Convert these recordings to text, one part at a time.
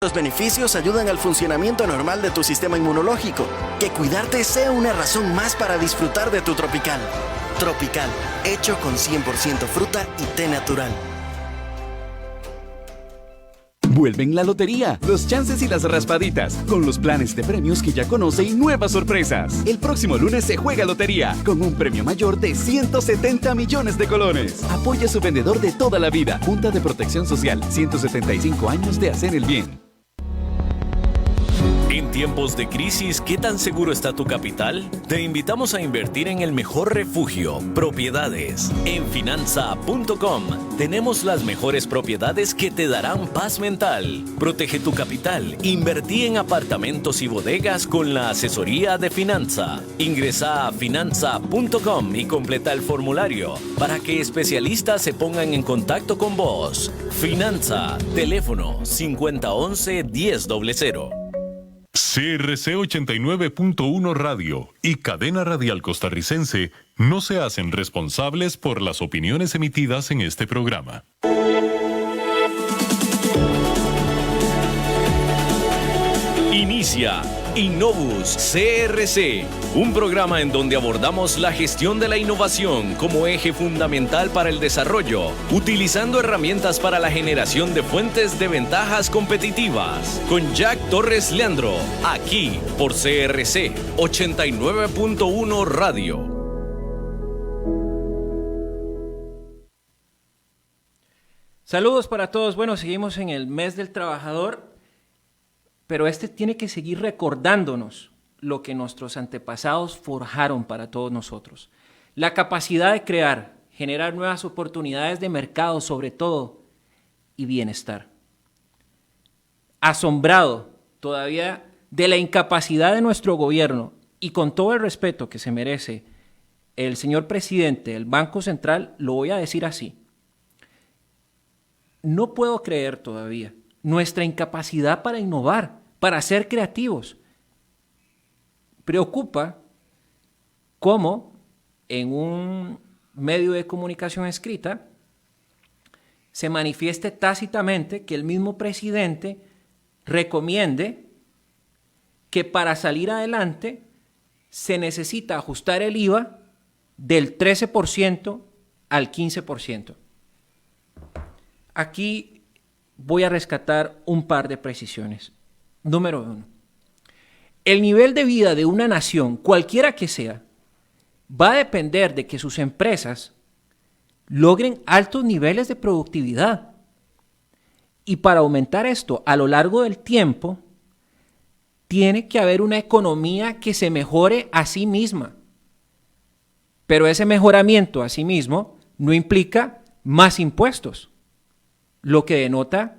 Los beneficios ayudan al funcionamiento normal de tu sistema inmunológico. Que cuidarte sea una razón más para disfrutar de tu Tropical. Tropical, hecho con 100% fruta y té natural. Vuelven la lotería, los chances y las raspaditas, con los planes de premios que ya conoce y nuevas sorpresas. El próximo lunes se juega lotería, con un premio mayor de 170 millones de colones. Apoya a su vendedor de toda la vida. Junta de Protección Social, 175 años de hacer el bien. En tiempos de crisis, ¿qué tan seguro está tu capital? Te invitamos a invertir en el mejor refugio, propiedades. En Finanza.com tenemos las mejores propiedades que te darán paz mental. Protege tu capital. Invertí en apartamentos y bodegas con la asesoría de Finanza. Ingresa a Finanza.com y completa el formulario para que especialistas se pongan en contacto con vos. Finanza, teléfono 5011-1000. CRC 89.1 Radio y Cadena Radial Costarricense no se hacen responsables por las opiniones emitidas en este programa. Inicia Innovus CRC, un programa en donde abordamos la gestión de la innovación como eje fundamental para el desarrollo, utilizando herramientas para la generación de fuentes de ventajas competitivas. Con Jack Torres Leandro, aquí por CRC 89.1 Radio. Saludos para todos. Bueno, seguimos en el mes del trabajador, pero este tiene que seguir recordándonos lo que nuestros antepasados forjaron para todos nosotros. La capacidad de crear, generar nuevas oportunidades de mercado sobre todo, y bienestar. Asombrado todavía de la incapacidad de nuestro gobierno, y con todo el respeto que se merece el señor presidente del Banco Central, lo voy a decir así. No puedo creer todavía nuestra incapacidad para innovar, para ser creativos. Preocupa cómo en un medio de comunicación escrita se manifieste tácitamente que el mismo presidente recomiende que para salir adelante se necesita ajustar el IVA del 13% al 15%. Aquí voy a rescatar un par de precisiones. Número 1. El nivel de vida de una nación, cualquiera que sea, va a depender de que sus empresas logren altos niveles de productividad. Y para aumentar esto a lo largo del tiempo, tiene que haber una economía que se mejore a sí misma. Pero ese mejoramiento a sí mismo no implica más impuestos. Lo que denota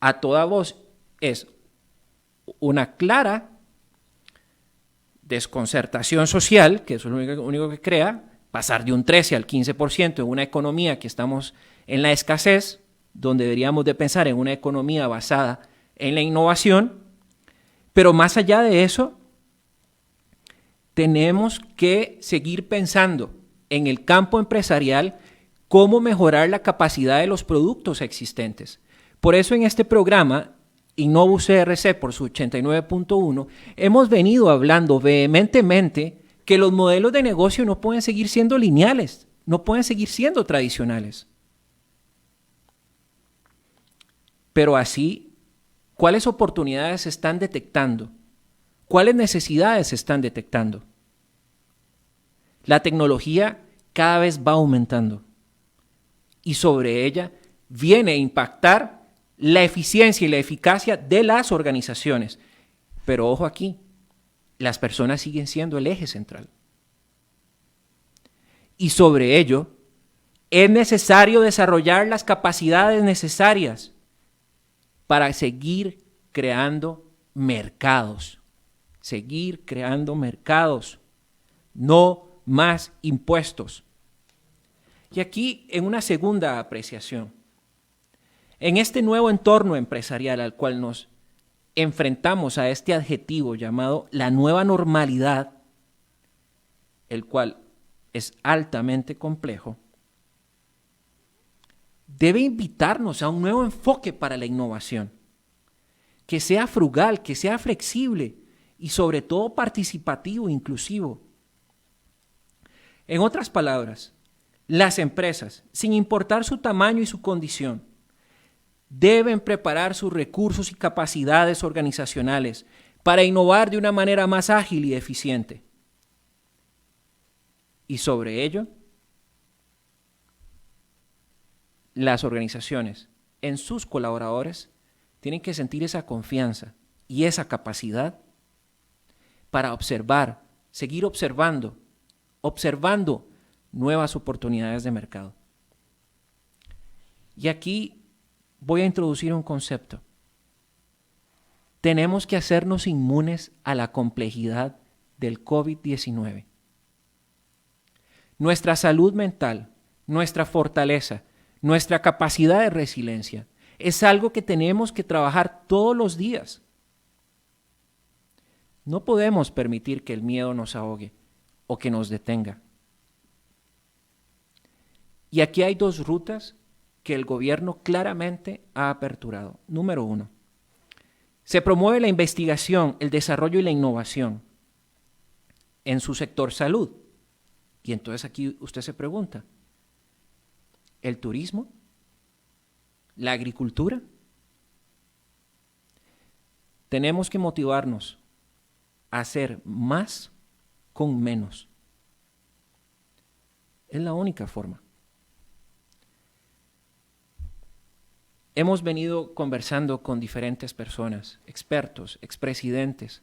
a toda voz es una clara desconcertación social, que eso es lo único que crea, pasar de un 13 al 15% en una economía que estamos en la escasez, donde deberíamos de pensar en una economía basada en la innovación, pero más allá de eso, tenemos que seguir pensando en el campo empresarial cómo mejorar la capacidad de los productos existentes. Por eso en este programa, Innovus CRC por su 89.1, hemos venido hablando vehementemente que los modelos de negocio no pueden seguir siendo lineales, no pueden seguir siendo tradicionales. Pero así, ¿cuáles oportunidades se están detectando? ¿Cuáles necesidades se están detectando? La tecnología cada vez va aumentando y sobre ella viene a impactar la eficiencia y la eficacia de las organizaciones. Pero ojo aquí, las personas siguen siendo el eje central. Y sobre ello, es necesario desarrollar las capacidades necesarias para seguir creando mercados. Seguir creando mercados. No más impuestos. Y aquí, en una segunda apreciación, en este nuevo entorno empresarial al cual nos enfrentamos a este adjetivo llamado la nueva normalidad, el cual es altamente complejo, debe invitarnos a un nuevo enfoque para la innovación. que sea frugal, que sea flexible y sobre todo participativo e inclusivo. En otras palabras, las empresas, sin importar su tamaño y su condición, deben preparar sus recursos y capacidades organizacionales para innovar de una manera más ágil y eficiente. Y sobre ello, las organizaciones en sus colaboradores tienen que sentir esa confianza y esa capacidad para observar, seguir observando nuevas oportunidades de mercado. Y aquí voy a introducir un concepto. Tenemos que hacernos inmunes a la complejidad del COVID-19. Nuestra salud mental, nuestra fortaleza, nuestra capacidad de resiliencia es algo que tenemos que trabajar todos los días. No podemos permitir que el miedo nos ahogue o que nos detenga. Y aquí hay dos rutas que el gobierno claramente ha aperturado. Número 1, se promueve la investigación, el desarrollo y la innovación en su sector salud. Y entonces aquí usted se pregunta, ¿el turismo? ¿La agricultura? Tenemos que motivarnos a hacer más con menos. Es la única forma. Hemos venido conversando con diferentes personas, expertos, expresidentes,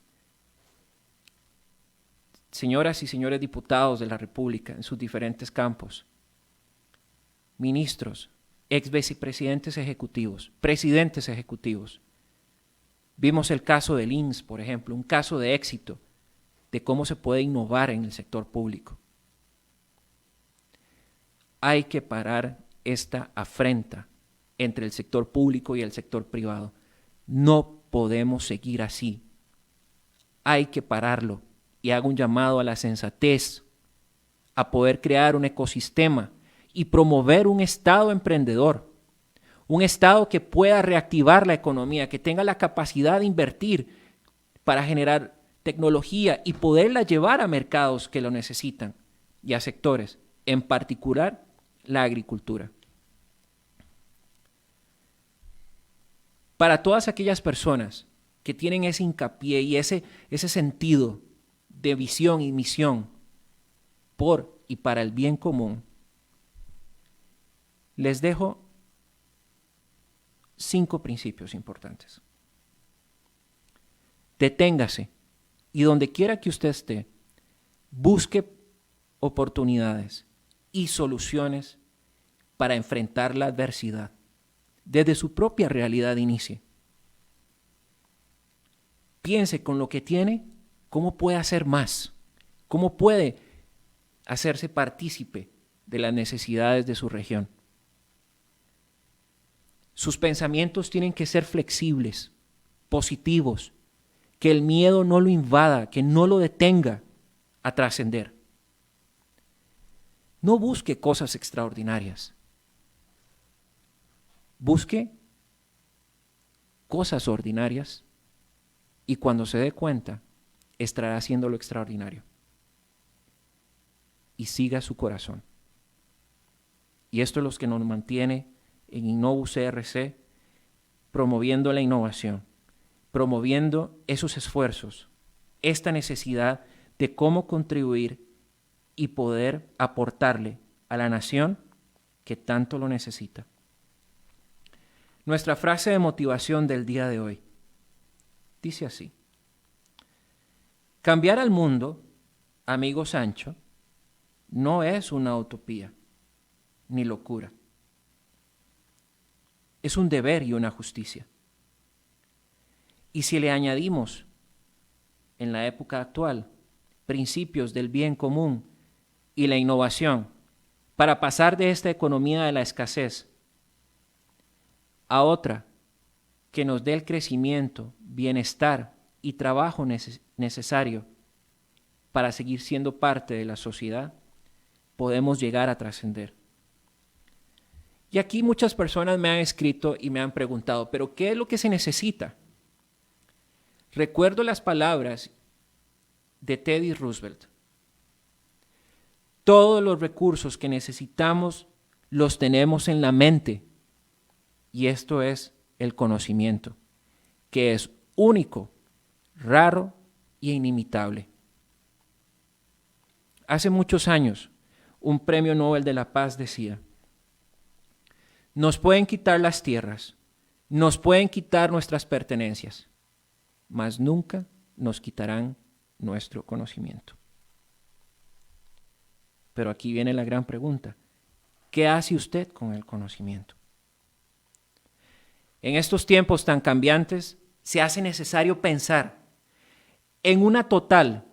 señoras y señores diputados de la República en sus diferentes campos, ministros, ex vicepresidentes ejecutivos, presidentes ejecutivos. Vimos el caso del INSS, por ejemplo, un caso de éxito de cómo se puede innovar en el sector público. Hay que parar esta afrenta entre el sector público y el sector privado. No podemos seguir así. Hay que pararlo. Y hago un llamado a la sensatez, a poder crear un ecosistema y promover un Estado emprendedor, un Estado que pueda reactivar la economía, que tenga la capacidad de invertir para generar tecnología y poderla llevar a mercados que lo necesitan y a sectores, en particular la agricultura. Para todas aquellas personas que tienen ese hincapié y ese sentido de visión y misión por y para el bien común, les dejo 5 principios importantes. Deténgase y donde quiera que usted esté, busque oportunidades y soluciones para enfrentar la adversidad. Desde su propia realidad inicie. Piense con lo que tiene, cómo puede hacer más, cómo puede hacerse partícipe de las necesidades de su región. Sus pensamientos tienen que ser flexibles, positivos, que el miedo no lo invada, que no lo detenga a trascender. No busque cosas extraordinarias. Busque cosas ordinarias y cuando se dé cuenta, estará haciendo lo extraordinario. Y siga su corazón. Y esto es lo que nos mantiene en Innovus CRC, promoviendo la innovación, promoviendo esos esfuerzos, esta necesidad de cómo contribuir y poder aportarle a la nación que tanto lo necesita. Nuestra frase de motivación del día de hoy dice así: cambiar al mundo, amigo Sancho, no es una utopía ni locura. Es un deber y una justicia. Y si le añadimos, en la época actual, principios del bien común y la innovación para pasar de esta economía de la escasez a otra que nos dé el crecimiento, bienestar y trabajo necesario para seguir siendo parte de la sociedad, podemos llegar a trascender. Y aquí muchas personas me han escrito y me han preguntado, ¿pero qué es lo que se necesita recuerdo las palabras de Teddy Roosevelt. Todos los recursos que necesitamos los tenemos en la mente, y esto es el conocimiento, que es único, raro e inimitable. Hace muchos años, un premio Nobel de la Paz decía: nos pueden quitar las tierras, nos pueden quitar nuestras pertenencias, mas nunca nos quitarán nuestro conocimiento. Pero aquí viene la gran pregunta: ¿qué hace usted con el conocimiento? En estos tiempos tan cambiantes, se hace necesario pensar en una total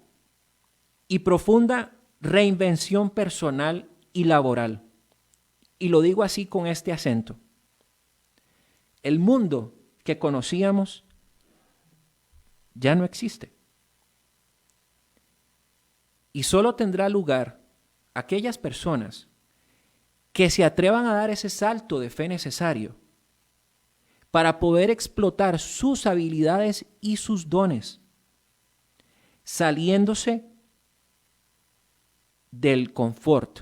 y profunda reinvención personal y laboral. Y lo digo así con este acento. El mundo que conocíamos ya no existe. Y solo tendrá lugar aquellas personas que se atrevan a dar ese salto de fe necesario para poder explotar sus habilidades y sus dones, saliéndose del confort,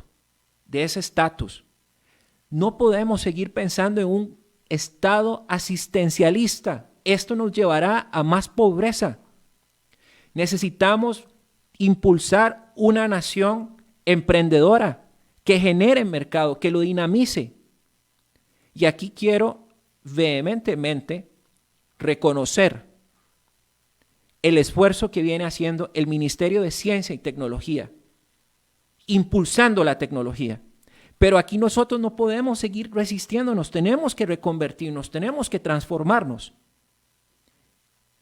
de ese estatus. No podemos seguir pensando en un estado asistencialista. Esto nos llevará a más pobreza. Necesitamos impulsar una nación emprendedora que genere mercado, que lo dinamice. Y aquí quiero vehementemente reconocer el esfuerzo que viene haciendo el Ministerio de Ciencia y Tecnología, impulsando la tecnología. Pero aquí nosotros no podemos seguir resistiéndonos, tenemos que reconvertirnos, tenemos que transformarnos.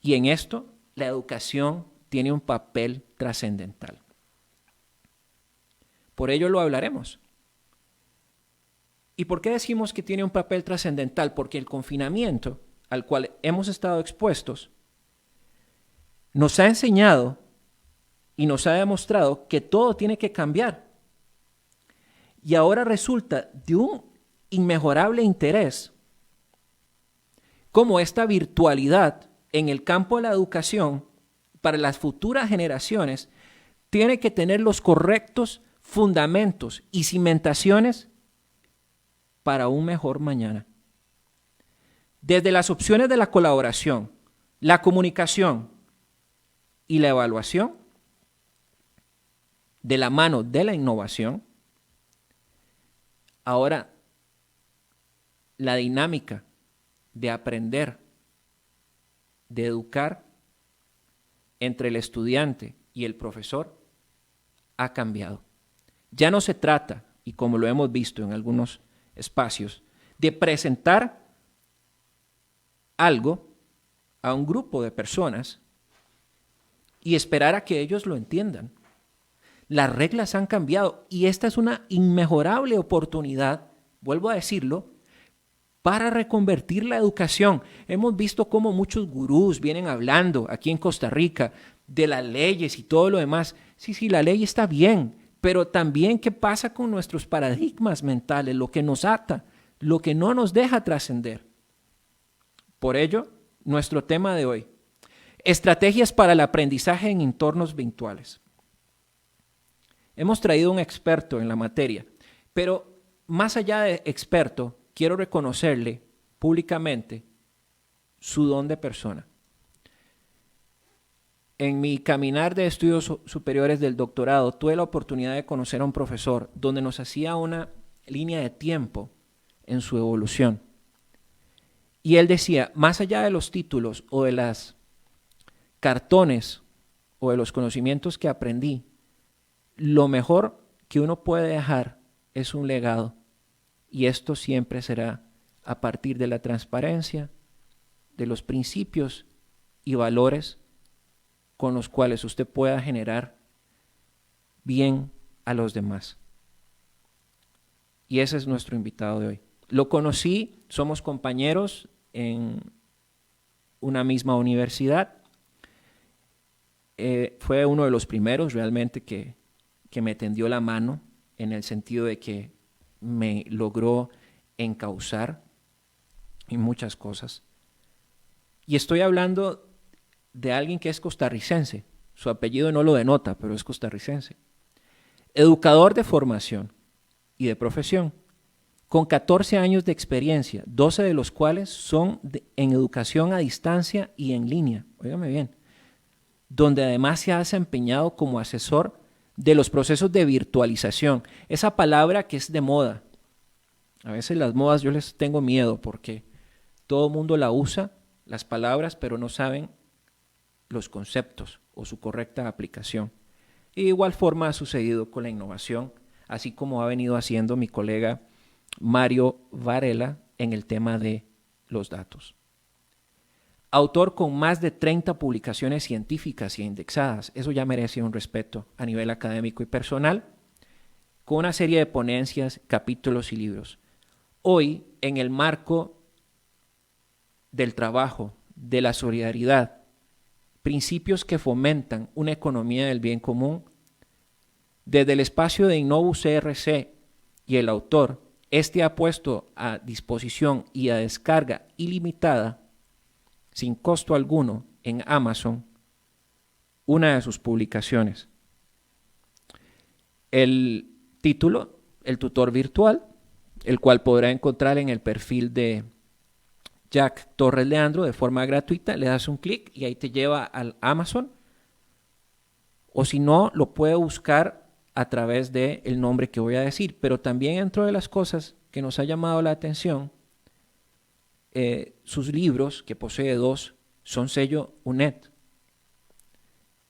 Y en esto la educación tiene un papel trascendental. Por ello lo hablaremos. ¿Y por qué decimos que tiene un papel trascendental? Porque el confinamiento al cual hemos estado expuestos nos ha enseñado y nos ha demostrado que todo tiene que cambiar. Y ahora resulta de un inmejorable interés cómo esta virtualidad en el campo de la educación para las futuras generaciones tiene que tener los correctos fundamentos y cimentaciones para un mejor mañana. Desde las opciones de la colaboración, la comunicación y la evaluación, de la mano de la innovación, ahora la dinámica de aprender, de educar entre el estudiante y el profesor ha cambiado. Ya no se trata, y como lo hemos visto en algunos espacios, de presentar algo a un grupo de personas y esperar a que ellos lo entiendan. Las reglas han cambiado y esta es una inmejorable oportunidad, vuelvo a decirlo, para reconvertir la educación. Hemos visto cómo muchos gurús vienen hablando aquí en Costa Rica de las leyes y todo lo demás. Sí, la ley está bien, pero también qué pasa con nuestros paradigmas mentales, lo que nos ata, lo que no nos deja trascender. Por ello, nuestro tema de hoy, estrategias para el aprendizaje en entornos virtuales. Hemos traído un experto en la materia, pero más allá de experto, quiero reconocerle públicamente su don de persona. En mi caminar de estudios superiores del doctorado, tuve la oportunidad de conocer a un profesor donde nos hacía una línea de tiempo en su evolución. Y él decía, más allá de los títulos o de las cartones o de los conocimientos que aprendí, lo mejor que uno puede dejar es un legado. Y esto siempre será a partir de la transparencia, de los principios y valores con los cuales usted pueda generar bien a los demás. Y ese es nuestro invitado de hoy. Lo conocí, somos compañeros en una misma universidad. Fue uno de los primeros realmente que me tendió la mano en el sentido de que me logró encauzar en muchas cosas. Y estoy hablando de alguien que es costarricense. Su apellido no lo denota, pero es costarricense. Educador de formación y de profesión, con 14 años de experiencia, 12 de los cuales son en educación a distancia y en línea. Óigame bien. Donde además se ha desempeñado como asesor de los procesos de virtualización. Esa palabra que es de moda. A veces las modas yo les tengo miedo porque todo el mundo la usa, las palabras, pero no saben los conceptos o su correcta aplicación. Y de igual forma ha sucedido con la innovación, así como ha venido haciendo mi colega Mario Varela en el tema de los datos. Autor con más de 30 publicaciones científicas y indexadas, eso ya merece un respeto a nivel académico y personal, con una serie de ponencias, capítulos y libros. Hoy, en el marco del trabajo, de la solidaridad, principios que fomentan una economía del bien común, desde el espacio de Innovus CRC y el autor, este ha puesto a disposición y a descarga ilimitada, sin costo alguno, en Amazon, una de sus publicaciones. El título, El tutor virtual, el cual podrá encontrar en el perfil de Jack Torres Leandro de forma gratuita. Le das un clic y ahí te lleva al Amazon, o si no, lo puede buscar a través del nombre que voy a decir. Pero también dentro de las cosas que nos ha llamado la atención, sus libros, que posee 2, son sello UNED.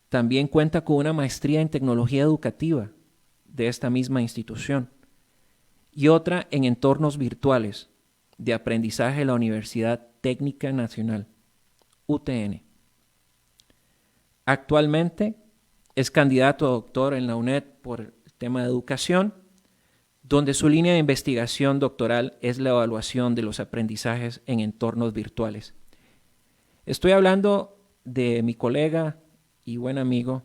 También cuenta con una maestría en tecnología educativa de esta misma institución y otra en entornos virtuales de aprendizaje de la Universidad Técnica Nacional, UTN. Actualmente es candidato a doctor en la UNED por el tema de educación, donde su línea de investigación doctoral es la evaluación de los aprendizajes en entornos virtuales. Estoy hablando de mi colega y buen amigo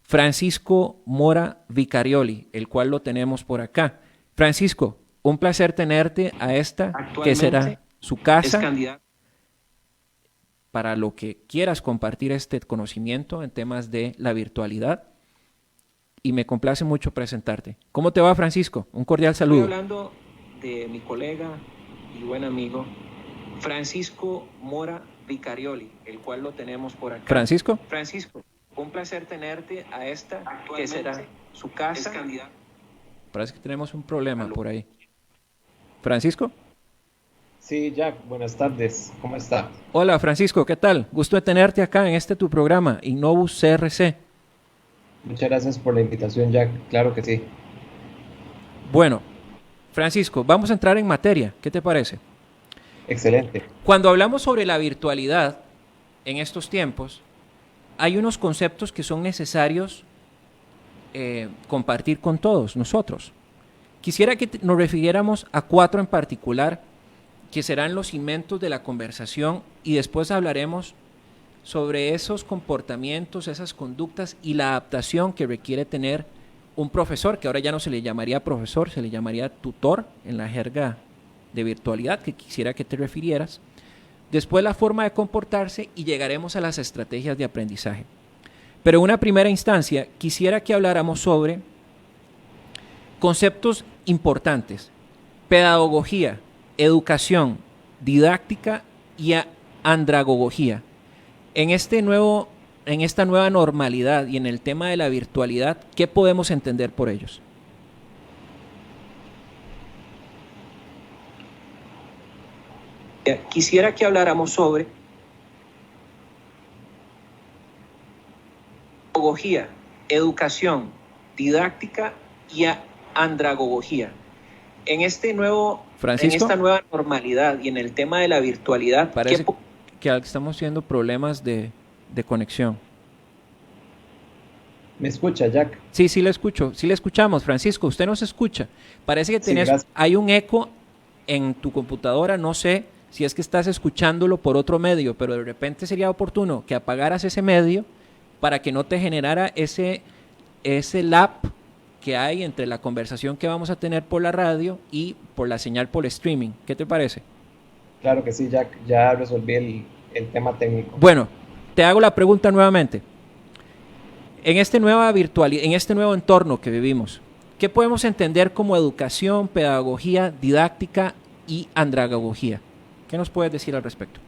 Francisco Mora Vicarioli, el cual lo tenemos por acá. Francisco, un placer tenerte a esta, que será su casa, para lo que quieras compartir este conocimiento en temas de la virtualidad. Y me complace mucho presentarte. ¿Cómo te va, Francisco? Un cordial saludo. Estoy hablando de mi colega y buen amigo Francisco Mora Vicarioli, el cual lo tenemos por acá. Francisco, un placer tenerte a esta, que será su casa. Parece que tenemos un problema por ahí. Francisco. Sí, Jack, buenas tardes. ¿Cómo está? Hola, Francisco, ¿qué tal? Gusto de tenerte acá en tu programa, Innovus CRC. Muchas gracias por la invitación, Jack. Claro que sí. Bueno, Francisco, vamos a entrar en materia. ¿Qué te parece? Excelente. Cuando hablamos sobre la virtualidad en estos tiempos, hay unos conceptos que son necesarios compartir con todos nosotros. Quisiera que nos refiriéramos a 4 en particular, que serán los cimientos de la conversación, y después hablaremos sobre esos comportamientos, esas conductas y la adaptación que requiere tener un profesor, que ahora ya no se le llamaría profesor, se le llamaría tutor en la jerga de virtualidad, que quisiera que te refirieras. Después la forma de comportarse y llegaremos a las estrategias de aprendizaje. Pero en una primera instancia quisiera que habláramos sobre conceptos importantes: pedagogía, educación, didáctica y andragogía. En esta nueva normalidad y en el tema de la virtualidad, ¿qué podemos entender por ellos? Quisiera que habláramos sobre pedagogía, educación, didáctica y andragogía. En esta nueva normalidad y en el tema de la virtualidad, parece que estamos teniendo problemas de conexión. ¿Me escucha, Jack? Sí le escucho. Sí le escuchamos, Francisco. Usted nos escucha. Parece que hay un eco en tu computadora. No sé si es que estás escuchándolo por otro medio, pero de repente sería oportuno que apagaras ese medio para que no te generara ese lag que hay entre la conversación que vamos a tener por la radio y por la señal por streaming. ¿Qué te parece? Claro que sí, Jack. Ya resolví el tema técnico. Bueno, te hago la pregunta nuevamente. En este nuevo entorno que vivimos, ¿qué podemos entender como educación, pedagogía, didáctica y andragogía? ¿Qué nos puedes decir al respecto?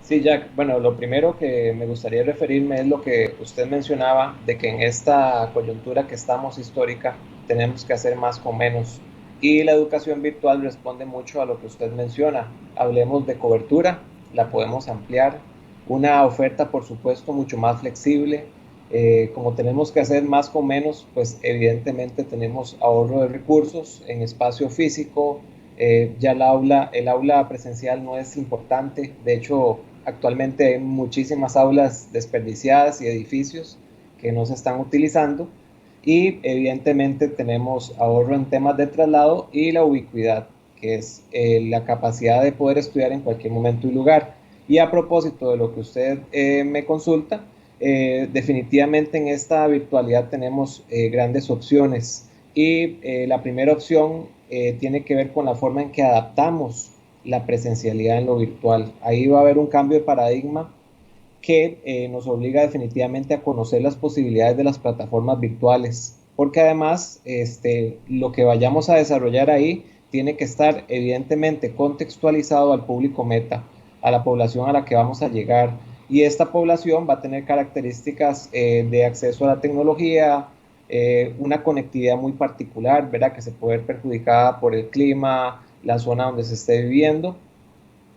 Sí, Jack. Bueno, lo primero que me gustaría referirme es lo que usted mencionaba, de que en esta coyuntura que estamos histórica tenemos que hacer más con menos. Y la educación virtual responde mucho a lo que usted menciona. Hablemos de cobertura, la podemos ampliar. Una oferta, por supuesto, mucho más flexible. Como tenemos que hacer más con menos, pues evidentemente tenemos ahorro de recursos en espacio físico. Ya el aula presencial no es importante. De hecho, actualmente hay muchísimas aulas desperdiciadas y edificios que no se están utilizando. Y evidentemente tenemos ahorro en temas de traslado y la ubicuidad, que es la capacidad de poder estudiar en cualquier momento y lugar. Y a propósito de lo que usted me consulta, definitivamente en esta virtualidad tenemos grandes opciones. Y la primera opción tiene que ver con la forma en que adaptamos la presencialidad en lo virtual. Ahí va a haber un cambio de paradigma que nos obliga definitivamente a conocer las posibilidades de las plataformas virtuales, porque además lo que vayamos a desarrollar ahí tiene que estar evidentemente contextualizado al público meta, a la población a la que vamos a llegar, y esta población va a tener características de acceso a la tecnología, una conectividad muy particular, ¿verdad?, que se puede ver perjudicada por el clima, la zona donde se esté viviendo.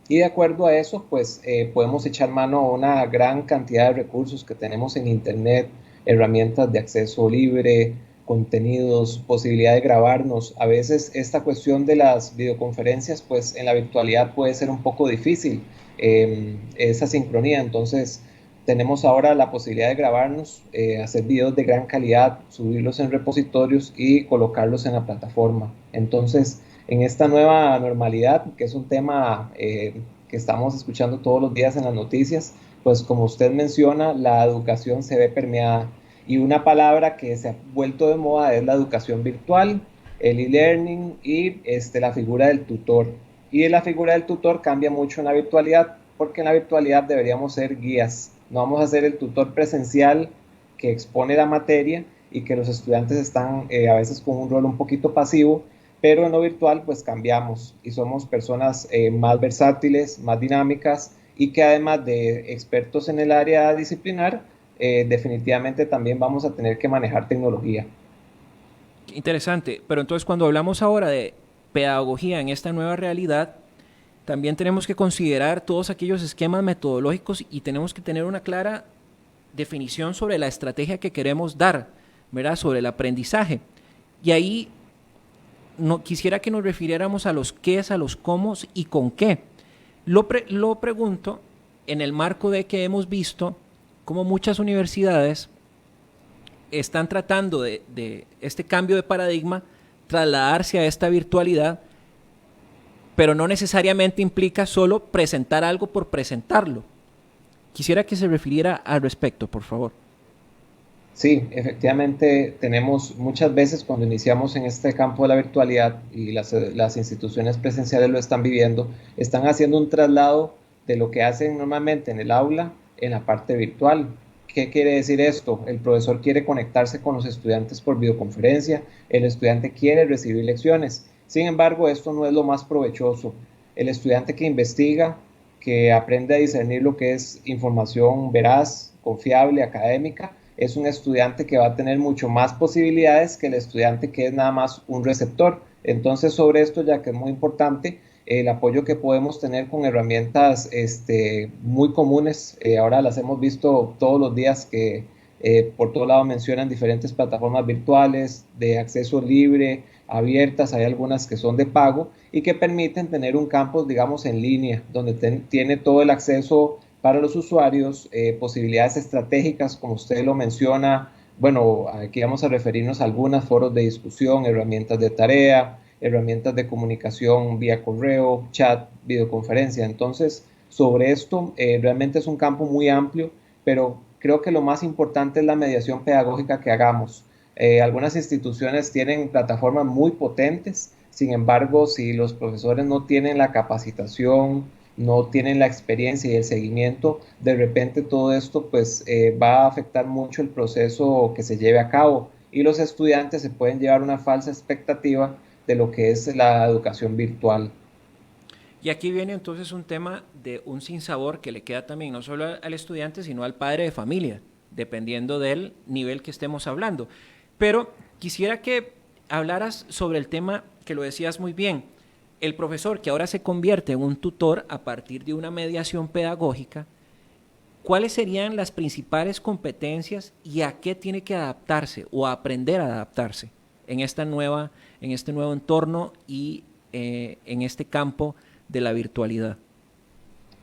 Y de acuerdo a eso, pues podemos echar mano a una gran cantidad de recursos que tenemos en Internet, herramientas de acceso libre, contenidos, posibilidad de grabarnos. A veces esta cuestión de las videoconferencias, pues en la virtualidad puede ser un poco difícil, esa sincronía. Entonces tenemos ahora la posibilidad de grabarnos, hacer videos de gran calidad, subirlos en repositorios y colocarlos en la plataforma. Entonces, en esta nueva normalidad, que es un tema que estamos escuchando todos los días en las noticias, pues como usted menciona, la educación se ve permeada. Y una palabra que se ha vuelto de moda es la educación virtual, el e-learning y la figura del tutor. Y la figura del tutor cambia mucho en la virtualidad, porque en la virtualidad deberíamos ser guías. No vamos a ser el tutor presencial que expone la materia y que los estudiantes están a veces con un rol un poquito pasivo, pero en lo virtual pues cambiamos y somos personas más versátiles, más dinámicas y que además de expertos en el área disciplinar, definitivamente también vamos a tener que manejar tecnología. Interesante, pero entonces cuando hablamos ahora de pedagogía en esta nueva realidad, también tenemos que considerar todos aquellos esquemas metodológicos y tenemos que tener una clara definición sobre la estrategia que queremos dar, ¿verdad?, sobre el aprendizaje. Y ahí quisiera que nos refiriéramos a los qués, a los cómo y con qué. Lo pregunto en el marco de que hemos visto cómo muchas universidades están tratando de este cambio de paradigma, trasladarse a esta virtualidad, pero no necesariamente implica solo presentar algo por presentarlo. Quisiera que se refiriera al respecto, por favor. Sí, efectivamente tenemos muchas veces cuando iniciamos en este campo de la virtualidad y las instituciones presenciales lo están viviendo, están haciendo un traslado de lo que hacen normalmente en el aula en la parte virtual. ¿Qué quiere decir esto? El profesor quiere conectarse con los estudiantes por videoconferencia, el estudiante quiere recibir lecciones. Sin embargo, esto no es lo más provechoso. El estudiante que investiga, que aprende a discernir lo que es información veraz, confiable, académica, es un estudiante que va a tener mucho más posibilidades que el estudiante que es nada más un receptor. Entonces, sobre esto, ya que es muy importante, el apoyo que podemos tener con herramientas muy comunes, ahora las hemos visto todos los días que por todo lado mencionan diferentes plataformas virtuales de acceso libre, abiertas, hay algunas que son de pago y que permiten tener un campus, digamos, en línea, donde tiene todo el acceso para los usuarios, posibilidades estratégicas, como usted lo menciona. Bueno, aquí vamos a referirnos a algunas, foros de discusión, herramientas de tarea, herramientas de comunicación vía correo, chat, videoconferencia. Entonces, sobre esto, realmente es un campo muy amplio, pero creo que lo más importante es la mediación pedagógica que hagamos. Algunas instituciones tienen plataformas muy potentes, sin embargo, si los profesores no tienen la capacitación, no tienen la experiencia y el seguimiento, de repente todo esto pues va a afectar mucho el proceso que se lleve a cabo, y los estudiantes se pueden llevar una falsa expectativa de lo que es la educación virtual. Y aquí viene entonces un tema de un sinsabor que le queda también no solo al estudiante, sino al padre de familia, dependiendo del nivel que estemos hablando. Pero quisiera que hablaras sobre el tema que lo decías muy bien, el profesor que ahora se convierte en un tutor a partir de una mediación pedagógica. ¿Cuáles serían las principales competencias y a qué tiene que adaptarse o aprender a adaptarse en este nuevo entorno y en este campo de la virtualidad?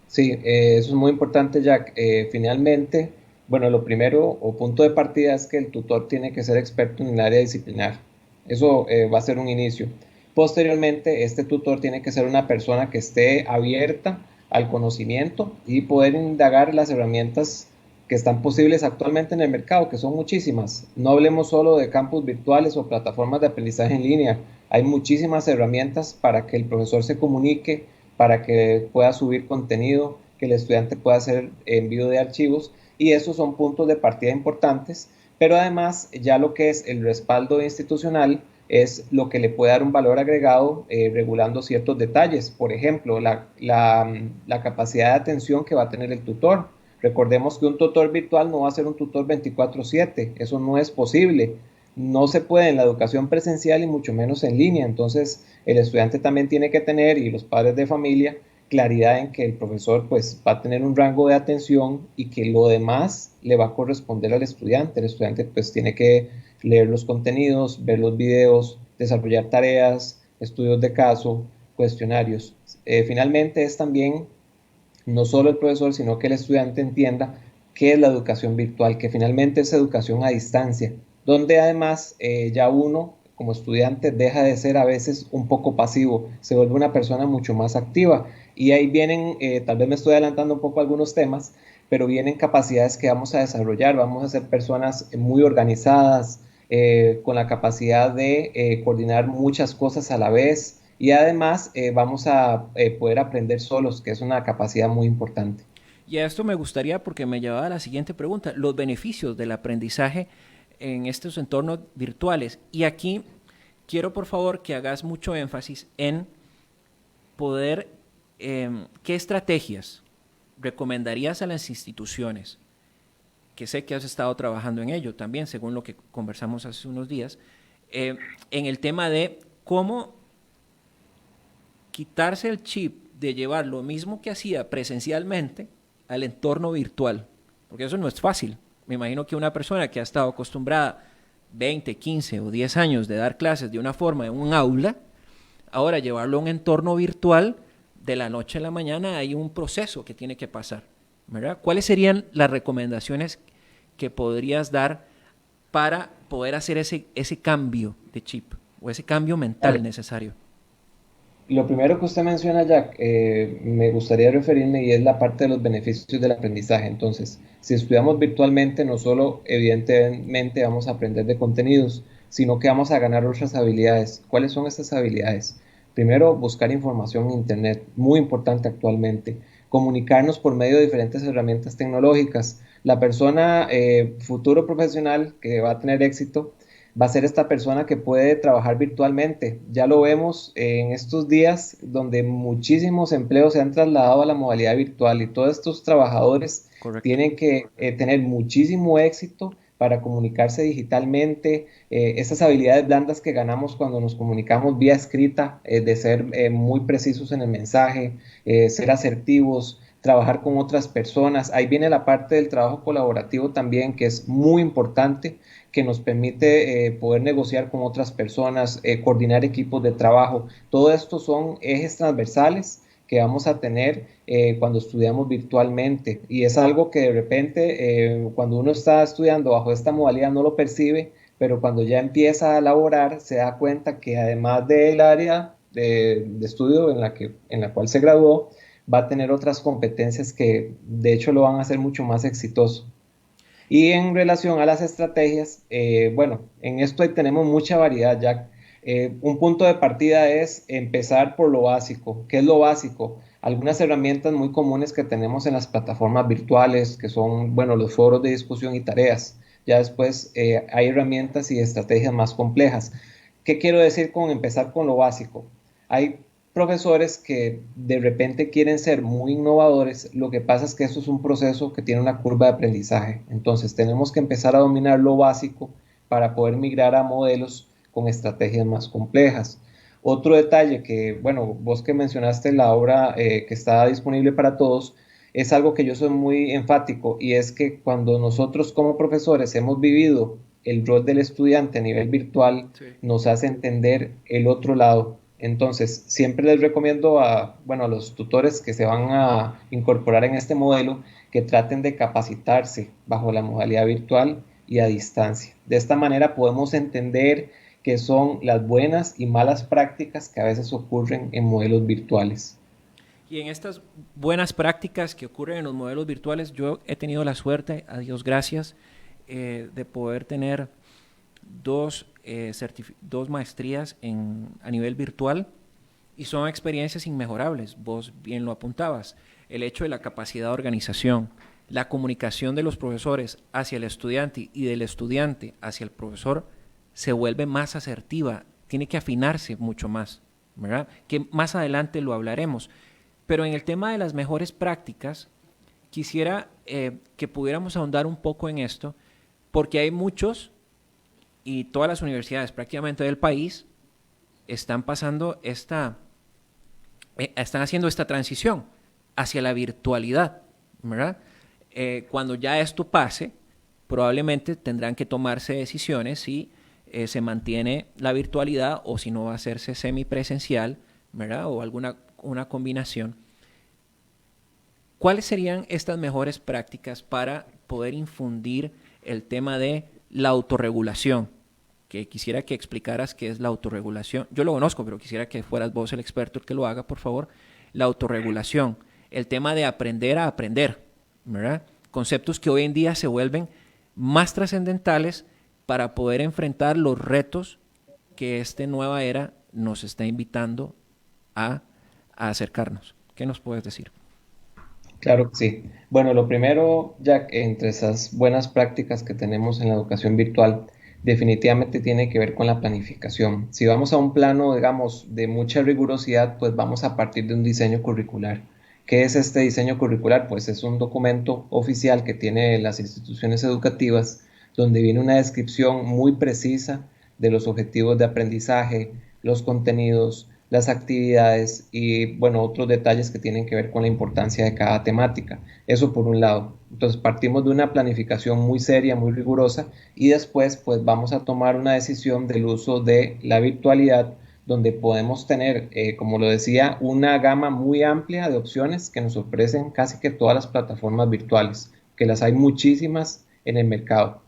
Sí, eso es muy importante, Jack. Finalmente, bueno, lo primero o punto de partida es que el tutor tiene que ser experto en el área disciplinar. Eso va a ser un inicio. Posteriormente, este tutor tiene que ser una persona que esté abierta al conocimiento y poder indagar las herramientas que están posibles actualmente en el mercado, que son muchísimas. No hablemos solo de campus virtuales o plataformas de aprendizaje en línea. Hay muchísimas herramientas para que el profesor se comunique, para que pueda subir contenido, que el estudiante pueda hacer envío de archivos, y esos son puntos de partida importantes, pero además ya lo que es el respaldo institucional es lo que le puede dar un valor agregado regulando ciertos detalles. Por ejemplo, la capacidad de atención que va a tener el tutor. Recordemos que un tutor virtual no va a ser un tutor 24/7, eso no es posible. No se puede en la educación presencial y mucho menos en línea. Entonces, el estudiante también tiene que tener, y los padres de familia, claridad en que el profesor pues va a tener un rango de atención y que lo demás le va a corresponder al estudiante. El estudiante pues tiene que leer los contenidos, ver los videos, desarrollar tareas, estudios de caso, cuestionarios. Finalmente es también no solo el profesor, sino que el estudiante entienda qué es la educación virtual, que finalmente es educación a distancia, donde además ya uno como estudiante deja de ser a veces un poco pasivo, se vuelve una persona mucho más activa, y ahí vienen, tal vez me estoy adelantando un poco a algunos temas, pero vienen capacidades que vamos a desarrollar. Vamos a ser personas muy organizadas, con la capacidad de coordinar muchas cosas a la vez, y además vamos a poder aprender solos, que es una capacidad muy importante. Y a esto me gustaría, porque me llevaba a la siguiente pregunta, los beneficios del aprendizaje en estos entornos virtuales. Y aquí quiero por favor que hagas mucho énfasis en poder, ¿qué estrategias recomendarías a las instituciones? Que sé que has estado trabajando en ello también, según lo que conversamos hace unos días, en el tema de cómo quitarse el chip de llevar lo mismo que hacía presencialmente al entorno virtual, porque eso no es fácil. Me imagino que una persona que ha estado acostumbrada 20, 15 o 10 años de dar clases de una forma en un aula, ahora llevarlo a un entorno virtual, de la noche a la mañana hay un proceso que tiene que pasar, ¿verdad? ¿Cuáles serían las recomendaciones que podrías dar para poder hacer ese cambio de chip o ese cambio mental necesario? Lo primero que usted menciona, Jack, me gustaría referirme, y es la parte de los beneficios del aprendizaje. Entonces, si estudiamos virtualmente, no solo evidentemente vamos a aprender de contenidos, sino que vamos a ganar otras habilidades. ¿Cuáles son estas habilidades? Primero, buscar información en Internet, muy importante actualmente. Comunicarnos por medio de diferentes herramientas tecnológicas. La persona futuro profesional que va a tener éxito va a ser esta persona que puede trabajar virtualmente. Ya lo vemos en estos días donde muchísimos empleos se han trasladado a la modalidad virtual, y todos estos trabajadores tienen que tener muchísimo éxito para comunicarse digitalmente. Esas habilidades blandas que ganamos cuando nos comunicamos vía escrita, de ser muy precisos en el mensaje, ser asertivos, trabajar con otras personas. Ahí viene la parte del trabajo colaborativo también, que es muy importante, que nos permite poder negociar con otras personas, coordinar equipos de trabajo. Todo esto son ejes transversales que vamos a tener cuando estudiamos virtualmente, y es algo que de repente cuando uno está estudiando bajo esta modalidad no lo percibe, pero cuando ya empieza a laborar se da cuenta que además del área de estudio en la cual se graduó, va a tener otras competencias que de hecho lo van a hacer mucho más exitoso. Y en relación a las estrategias, bueno, en esto ahí tenemos mucha variedad, Jack. Un punto de partida es empezar por lo básico. ¿Qué es lo básico? Algunas herramientas muy comunes que tenemos en las plataformas virtuales, que son, bueno, los foros de discusión y tareas. Ya después hay herramientas y estrategias más complejas. ¿Qué quiero decir con empezar con lo básico? Hay profesores que de repente quieren ser muy innovadores. Lo que pasa es que eso es un proceso que tiene una curva de aprendizaje. Entonces tenemos que empezar a dominar lo básico para poder migrar a modelos con estrategias más complejas. Otro detalle que, bueno, vos que mencionaste la obra que está disponible para todos, es algo que yo soy muy enfático, y es que cuando nosotros como profesores hemos vivido el rol del estudiante a nivel virtual, sí, nos hace entender el otro lado. Entonces, siempre les recomiendo a los tutores que se van a incorporar en este modelo, que traten de capacitarse bajo la modalidad virtual y a distancia. De esta manera podemos entender qué son las buenas y malas prácticas que a veces ocurren en modelos virtuales. Y en estas buenas prácticas que ocurren en los modelos virtuales, yo he tenido la suerte, a Dios gracias, de poder tener dos maestrías a nivel virtual, y son experiencias inmejorables. Vos bien lo apuntabas, el hecho de la capacidad de organización, la comunicación de los profesores hacia el estudiante y del estudiante hacia el profesor se vuelve más asertiva, tiene que afinarse mucho más, ¿verdad? Que más adelante lo hablaremos. Pero en el tema de las mejores prácticas, quisiera que pudiéramos ahondar un poco en esto, porque hay muchos, y todas las universidades prácticamente del país están haciendo esta transición hacia la virtualidad, ¿verdad? Cuando ya esto pase, probablemente tendrán que tomarse decisiones si se mantiene la virtualidad o si no va a hacerse semipresencial, ¿verdad? O una combinación. ¿Cuáles serían estas mejores prácticas para poder infundir el tema de la autorregulación? Que quisiera que explicaras qué es la autorregulación. Yo lo conozco, pero quisiera que fueras vos el experto el que lo haga, por favor. La autorregulación, el tema de aprender a aprender, ¿verdad? Conceptos que hoy en día se vuelven más trascendentales para poder enfrentar los retos que esta nueva era nos está invitando a acercarnos. ¿Qué nos puedes decir? Claro que sí. Bueno, lo primero, Jack, entre esas buenas prácticas que tenemos en la educación virtual, definitivamente tiene que ver con la planificación. Si vamos a un plano, digamos, de mucha rigurosidad, pues vamos a partir de un diseño curricular. ¿Qué es este diseño curricular? Pues es un documento oficial que tienen las instituciones educativas, donde viene una descripción muy precisa de los objetivos de aprendizaje, los contenidos, las actividades y, bueno, otros detalles que tienen que ver con la importancia de cada temática. Eso por un lado. Entonces partimos de una planificación muy seria, muy rigurosa, y después pues vamos a tomar una decisión del uso de la virtualidad, donde podemos tener, como lo decía, una gama muy amplia de opciones que nos ofrecen casi que todas las plataformas virtuales, que las hay muchísimas en el mercado.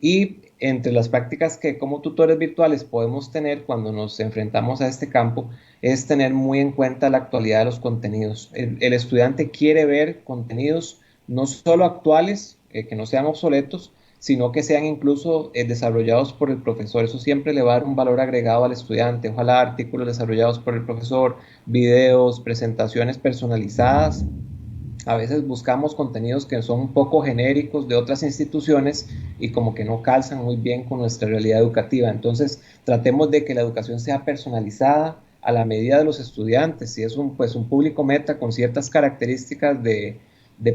Y entre las prácticas que como tutores virtuales podemos tener cuando nos enfrentamos a este campo es tener muy en cuenta la actualidad de los contenidos. El estudiante quiere ver contenidos no solo actuales, que no sean obsoletos, sino que sean incluso desarrollados por el profesor. Eso siempre le va a dar un valor agregado al estudiante. Ojalá artículos desarrollados por el profesor, videos, presentaciones personalizadas. A veces buscamos contenidos que son un poco genéricos de otras instituciones y como que no calzan muy bien con nuestra realidad educativa. Entonces, tratemos de que la educación sea personalizada a la medida de los estudiantes. Si es un público meta con ciertas características de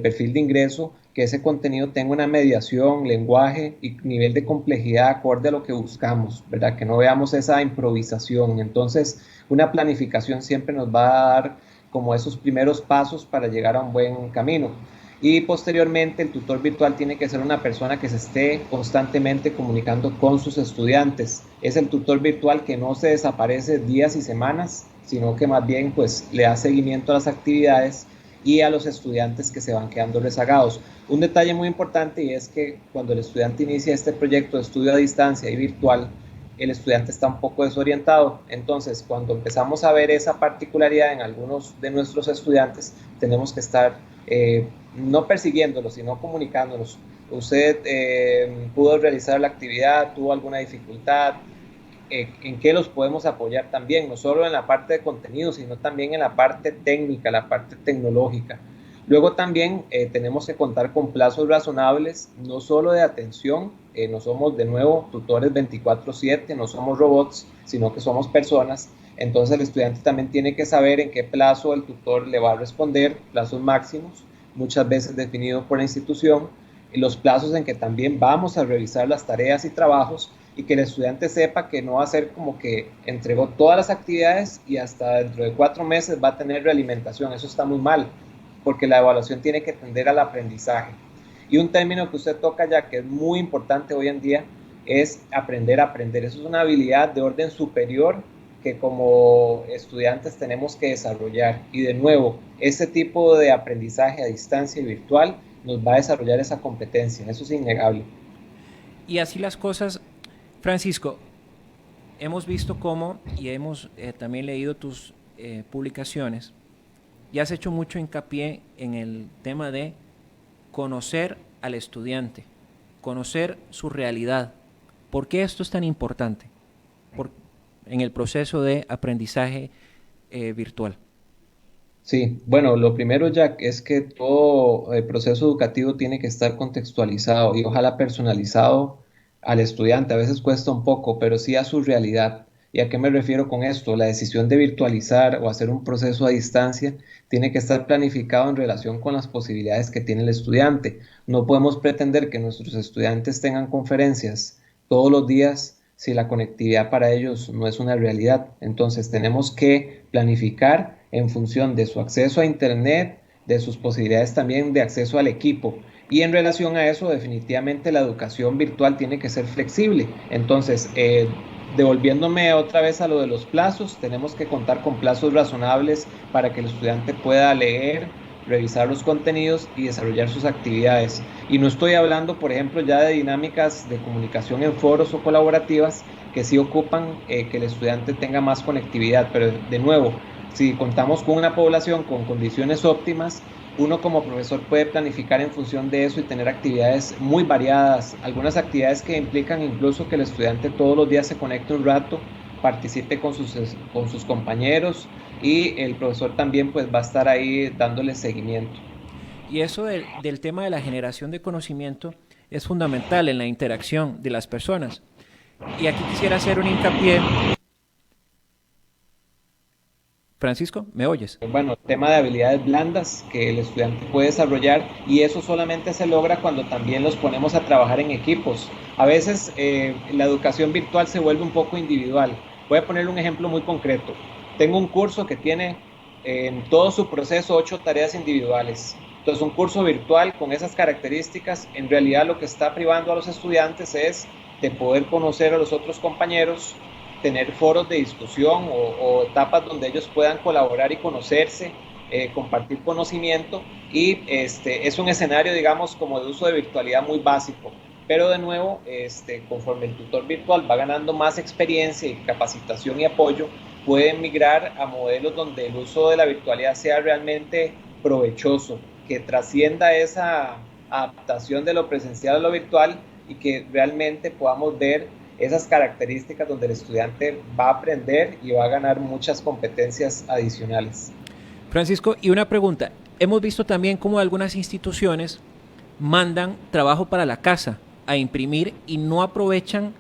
perfil de ingreso, que ese contenido tenga una mediación, lenguaje y nivel de complejidad acorde a lo que buscamos, ¿verdad? Que no veamos esa improvisación. Entonces, una planificación siempre nos va a dar como esos primeros pasos para llegar a un buen camino. Y posteriormente el tutor virtual tiene que ser una persona que se esté constantemente comunicando con sus estudiantes. Es el tutor virtual que no se desaparece días y semanas, sino que más bien pues le da seguimiento a las actividades y a los estudiantes que se van quedando rezagados. Un detalle muy importante, y es que cuando el estudiante inicia este proyecto de estudio a distancia y virtual, el estudiante está un poco desorientado. Entonces, cuando empezamos a ver esa particularidad en algunos de nuestros estudiantes, tenemos que estar no persiguiéndolos, sino comunicándonos. Usted pudo realizar la actividad, tuvo alguna dificultad, en qué los podemos apoyar también, no solo en la parte de contenido, sino también en la parte técnica, la parte tecnológica. Luego también tenemos que contar con plazos razonables, no solo de atención, no somos de nuevo tutores 24/7, no somos robots, sino que somos personas. Entonces el estudiante también tiene que saber en qué plazo el tutor le va a responder, plazos máximos, muchas veces definidos por la institución, y los plazos en que también vamos a revisar las tareas y trabajos, y que el estudiante sepa que no va a ser como que entregó todas las actividades y hasta dentro de 4 meses va a tener realimentación. Eso está muy mal, porque la evaluación tiene que tender al aprendizaje. Y un término que usted toca ya, que es muy importante hoy en día, es aprender a aprender. Eso es una habilidad de orden superior que como estudiantes tenemos que desarrollar. Y de nuevo, ese tipo de aprendizaje a distancia y virtual nos va a desarrollar esa competencia. Eso es innegable. Y así las cosas, Francisco, hemos visto cómo, y hemos también leído tus publicaciones, y has hecho mucho hincapié en el tema de conocer al estudiante, conocer su realidad. ¿Por qué esto es tan importante en el proceso de aprendizaje virtual? Sí, bueno, lo primero, Jack, es que todo el proceso educativo tiene que estar contextualizado y ojalá personalizado al estudiante. A veces cuesta un poco, pero sí a su realidad. ¿Y a qué me refiero con esto? La decisión de virtualizar o hacer un proceso a distancia tiene que estar planificado en relación con las posibilidades que tiene el estudiante. No podemos pretender que nuestros estudiantes tengan conferencias todos los días si la conectividad para ellos no es una realidad. Entonces tenemos que planificar en función de su acceso a Internet, de sus posibilidades también de acceso al equipo. Y en relación a eso, definitivamente la educación virtual tiene que ser flexible. Entonces, devolviéndome otra vez a lo de los plazos, tenemos que contar con plazos razonables para que el estudiante pueda leer, revisar los contenidos y desarrollar sus actividades. Y no estoy hablando, por ejemplo, ya de dinámicas de comunicación en foros o colaborativas que sí ocupan que el estudiante tenga más conectividad, pero de nuevo, si contamos con una población con condiciones óptimas, uno como profesor puede planificar en función de eso y tener actividades muy variadas, algunas actividades que implican incluso que el estudiante todos los días se conecte un rato, participe con sus compañeros y el profesor también pues va a estar ahí dándole seguimiento. Y eso del tema de la generación de conocimiento es fundamental en la interacción de las personas. Y aquí quisiera hacer un hincapié. Francisco, ¿me oyes? Bueno, tema de habilidades blandas que el estudiante puede desarrollar y eso solamente se logra cuando también los ponemos a trabajar en equipos. A veces la educación virtual se vuelve un poco individual. Voy a poner un ejemplo muy concreto. Tengo un curso que tiene en todo su proceso 8 tareas individuales. Entonces un curso virtual con esas características en realidad lo que está privando a los estudiantes es de poder conocer a los otros compañeros, tener foros de discusión o etapas donde ellos puedan colaborar y conocerse, compartir conocimiento y es un escenario, digamos, como de uso de virtualidad muy básico. Pero de nuevo, conforme el tutor virtual va ganando más experiencia y capacitación y apoyo, puede migrar a modelos donde el uso de la virtualidad sea realmente provechoso, que trascienda esa adaptación de lo presencial a lo virtual y que realmente podamos ver esas características donde el estudiante va a aprender y va a ganar muchas competencias adicionales. Francisco, y una pregunta. Hemos visto también cómo algunas instituciones mandan trabajo para la casa a imprimir y no aprovechan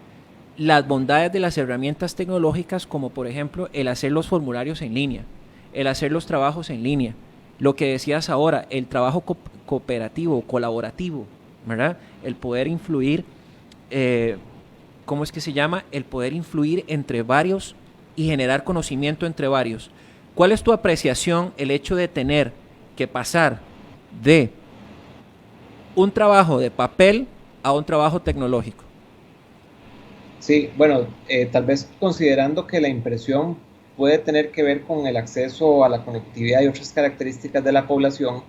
las bondades de las herramientas tecnológicas como por ejemplo el hacer los formularios en línea, el hacer los trabajos en línea, lo que decías ahora, el trabajo cooperativo, colaborativo, ¿verdad? El poder influir, ¿cómo es que se llama? El poder influir entre varios y generar conocimiento entre varios. ¿Cuál es tu apreciación el hecho de tener que pasar de un trabajo de papel a un trabajo tecnológico? Sí, bueno, tal vez considerando que la impresión puede tener que ver con el acceso a la conectividad y otras características de la población,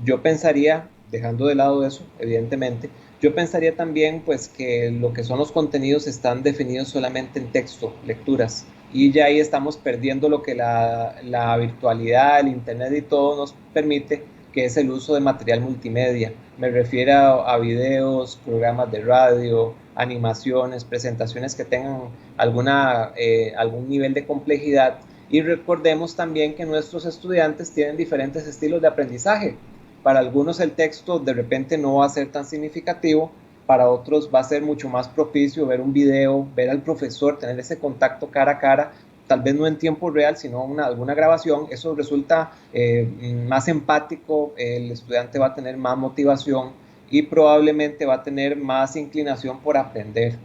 yo pensaría, dejando de lado eso, evidentemente, yo pensaría también pues que lo que son los contenidos están definidos solamente en texto, lecturas, y ya ahí estamos perdiendo lo que la virtualidad, el internet y todo nos permite, que que es el uso de material multimedia. Me refiero a videos, programas de radio, animaciones, presentaciones que tengan algún nivel de complejidad. Y recordemos también que nuestros estudiantes tienen diferentes estilos de aprendizaje. Para algunos el texto de repente no va a ser tan significativo, para otros va a ser mucho más propicio ver un video, ver al profesor, tener ese contacto cara a cara, tal vez no en tiempo real, sino alguna grabación. Eso resulta más empático, el estudiante va a tener más motivación y probablemente va a tener más inclinación por aprender.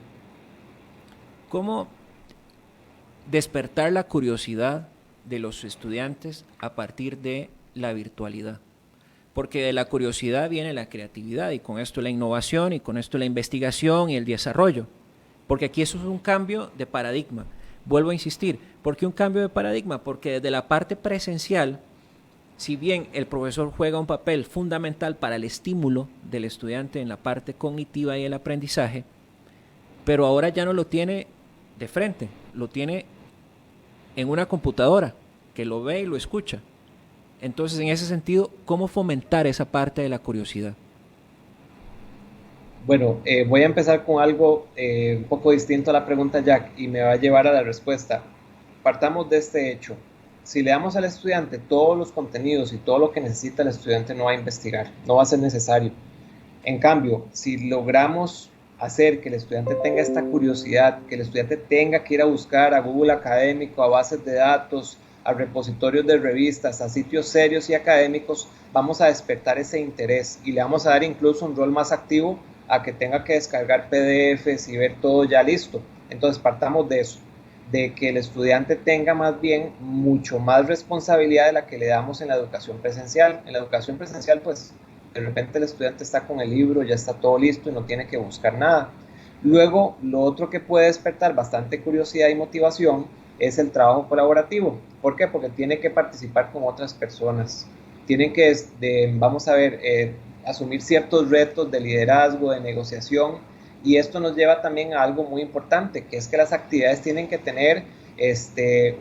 ¿Cómo despertar la curiosidad de los estudiantes a partir de la virtualidad? Porque de la curiosidad viene la creatividad y con esto la innovación y con esto la investigación y el desarrollo. Porque aquí eso es un cambio de paradigma. Vuelvo a insistir, ¿por qué un cambio de paradigma? Porque desde la parte presencial, si bien el profesor juega un papel fundamental para el estímulo del estudiante en la parte cognitiva y el aprendizaje, pero ahora ya no lo tiene de frente, lo tiene en una computadora que lo ve y lo escucha. Entonces, en ese sentido, ¿cómo fomentar esa parte de la curiosidad? Bueno, voy a empezar con algo un poco distinto a la pregunta, Jack, y me va a llevar a la respuesta. Partamos de este hecho. Si le damos al estudiante todos los contenidos y todo lo que necesita, el estudiante no va a investigar, no va a ser necesario. En cambio, si logramos hacer que el estudiante tenga esta curiosidad, que el estudiante tenga que ir a buscar a Google Académico, a bases de datos, a repositorios de revistas, a sitios serios y académicos, vamos a despertar ese interés y le vamos a dar incluso un rol más activo a que tenga que descargar PDFs y ver todo ya listo. Entonces partamos de eso, de que el estudiante tenga más bien mucho más responsabilidad de la que le damos en la educación presencial. En la educación presencial, pues, de repente el estudiante está con el libro, ya está todo listo y no tiene que buscar nada. Luego, lo otro que puede despertar bastante curiosidad y motivación es el trabajo colaborativo. ¿Por qué? Porque tiene que participar con otras personas. Tienen que, vamos a ver, asumir ciertos retos de liderazgo, de negociación, y esto nos lleva también a algo muy importante, que es que las actividades tienen que tener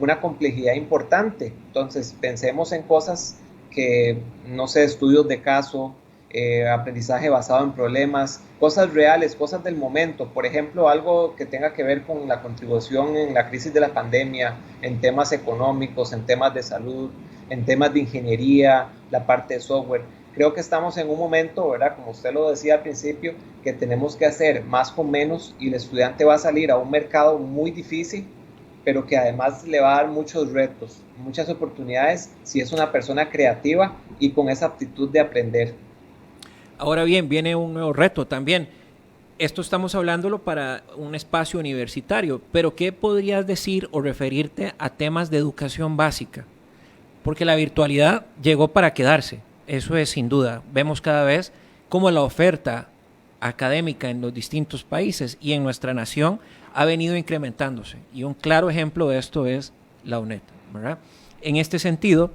una complejidad importante. Entonces, pensemos en cosas que, no sé, estudios de caso, aprendizaje basado en problemas, cosas reales, cosas del momento. Por ejemplo, algo que tenga que ver con la contribución en la crisis de la pandemia, en temas económicos, en temas de salud, en temas de ingeniería, la parte de software. Creo que estamos en un momento, ¿verdad?, como usted lo decía al principio, que tenemos que hacer más con menos y el estudiante va a salir a un mercado muy difícil, pero que además le va a dar muchos retos, muchas oportunidades si es una persona creativa y con esa aptitud de aprender. Ahora bien, viene un nuevo reto también. Esto estamos hablándolo para un espacio universitario, pero ¿qué podrías decir o referirte a temas de educación básica? Porque la virtualidad llegó para quedarse, eso es sin duda. Vemos cada vez cómo la oferta académica en los distintos países y en nuestra nación ha venido incrementándose. Y un claro ejemplo de esto es la UNED, ¿verdad? En este sentido,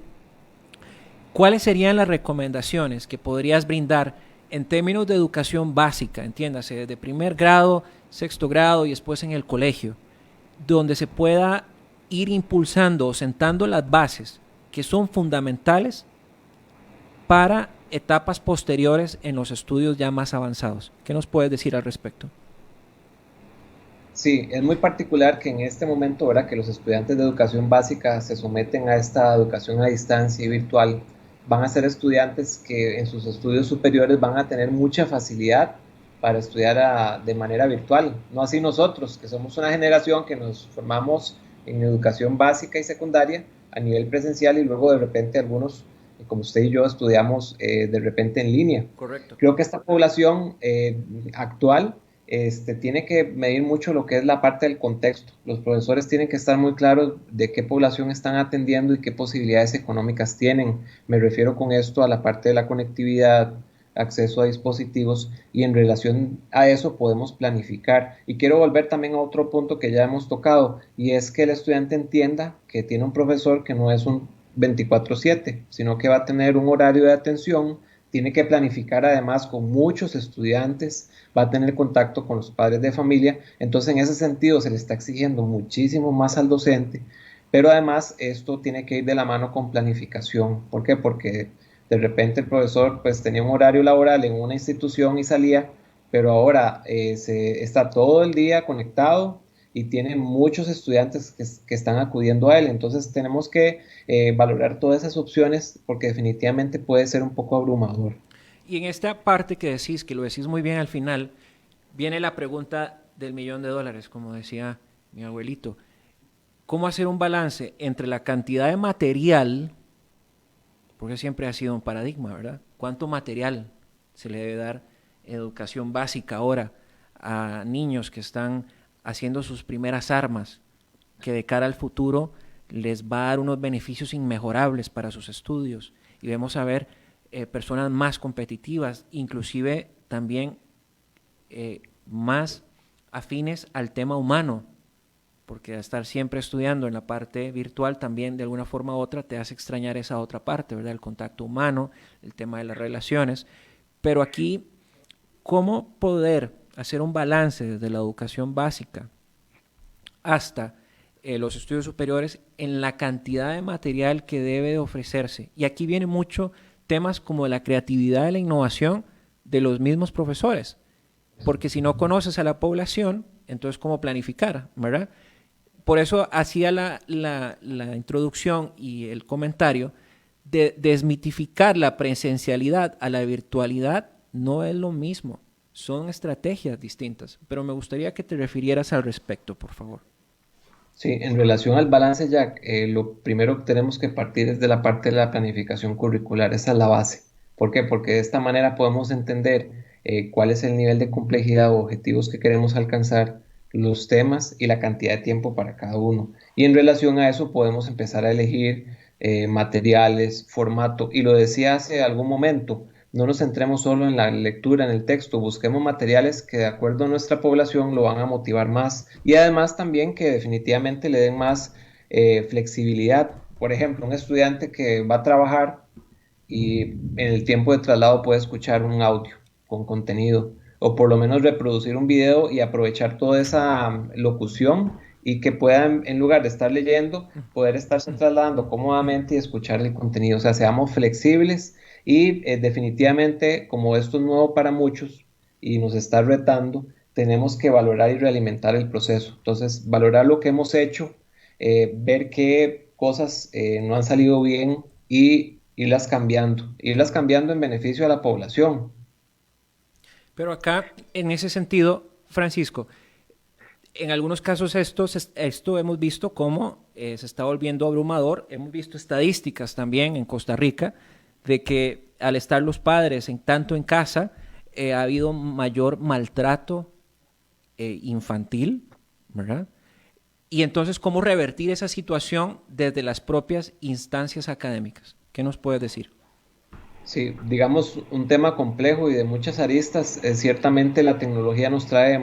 ¿cuáles serían las recomendaciones que podrías brindar en términos de educación básica, entiéndase, desde primer grado, sexto grado y después en el colegio, donde se pueda ir impulsando o sentando las bases que son fundamentales para etapas posteriores en los estudios ya más avanzados? ¿Qué nos puedes decir al respecto? Sí, es muy particular que en este momento, ¿verdad?, que los estudiantes de educación básica se someten a esta educación a distancia y virtual, van a ser estudiantes que en sus estudios superiores van a tener mucha facilidad para estudiar de manera virtual. No así nosotros, que somos una generación que nos formamos en educación básica y secundaria a nivel presencial y luego de repente algunos, como usted y yo, estudiamos de repente en línea. Correcto. Creo que esta población actual tiene que medir mucho lo que es la parte del contexto. Los profesores tienen que estar muy claros de qué población están atendiendo y qué posibilidades económicas tienen. Me refiero con esto a la parte de la conectividad, acceso a dispositivos, y en relación a eso podemos planificar. Y quiero volver también a otro punto que ya hemos tocado, y es que el estudiante entienda que tiene un profesor que no es un 24/7, sino que va a tener un horario de atención, tiene que planificar además con muchos estudiantes, va a tener contacto con los padres de familia. Entonces en ese sentido se le está exigiendo muchísimo más al docente, pero además esto tiene que ir de la mano con planificación. ¿Por qué? Porque De repente el profesor pues tenía un horario laboral en una institución y salía, pero ahora está todo el día conectado y tiene muchos estudiantes que están acudiendo a él. Entonces tenemos que valorar todas esas opciones porque definitivamente puede ser un poco abrumador. Y en esta parte que decís, que lo decís muy bien al final, viene la pregunta del $1.000.000, como decía mi abuelito. ¿Cómo hacer un balance entre la cantidad de material, porque siempre ha sido un paradigma, ¿verdad? ¿Cuánto material se le debe dar educación básica ahora a niños que están haciendo sus primeras armas, que de cara al futuro les va a dar unos beneficios inmejorables para sus estudios? Y vemos a ver personas más competitivas, inclusive también más afines al tema humano, porque estar siempre estudiando en la parte virtual también de alguna forma u otra te hace extrañar esa otra parte, ¿verdad? El contacto humano, el tema de las relaciones. Pero aquí, ¿cómo poder hacer un balance desde la educación básica hasta los estudios superiores en la cantidad de material que debe de ofrecerse? Y aquí viene mucho temas como la creatividad y la innovación de los mismos profesores, porque si no conoces a la población, entonces ¿cómo planificar, verdad? Por eso hacía la introducción y el comentario de desmitificar la presencialidad a la virtualidad. No es lo mismo, son estrategias distintas, pero me gustaría que te refirieras al respecto, por favor. Sí, en relación al balance, Jack, lo primero que tenemos que partir es de la parte de la planificación curricular, esa es la base. ¿Por qué? Porque de esta manera podemos entender cuál es el nivel de complejidad o objetivos que queremos alcanzar, los temas y la cantidad de tiempo para cada uno. Y en relación a eso podemos empezar a elegir materiales, formato, y lo decía hace algún momento, no nos centremos solo en la lectura, en el texto, busquemos materiales que de acuerdo a nuestra población lo van a motivar más y además también que definitivamente le den más flexibilidad. Por ejemplo, un estudiante que va a trabajar y en el tiempo de traslado puede escuchar un audio con contenido o por lo menos reproducir un video y aprovechar toda esa locución y que puedan, en lugar de estar leyendo, poder estarse trasladando cómodamente y escuchar el contenido. O sea, seamos flexibles y definitivamente, como esto es nuevo para muchos y nos está retando, tenemos que valorar y realimentar el proceso. Entonces, valorar lo que hemos hecho, ver qué cosas no han salido bien y irlas cambiando en beneficio de la población. Pero acá, en ese sentido, Francisco, en algunos casos esto hemos visto cómo se está volviendo abrumador. Hemos visto estadísticas también en Costa Rica de que al estar los padres tanto en casa, ha habido mayor maltrato infantil, ¿verdad? Y entonces, ¿cómo revertir esa situación desde las propias instancias académicas? ¿Qué nos puedes decir? Sí, digamos un tema complejo y de muchas aristas. Ciertamente la tecnología nos trae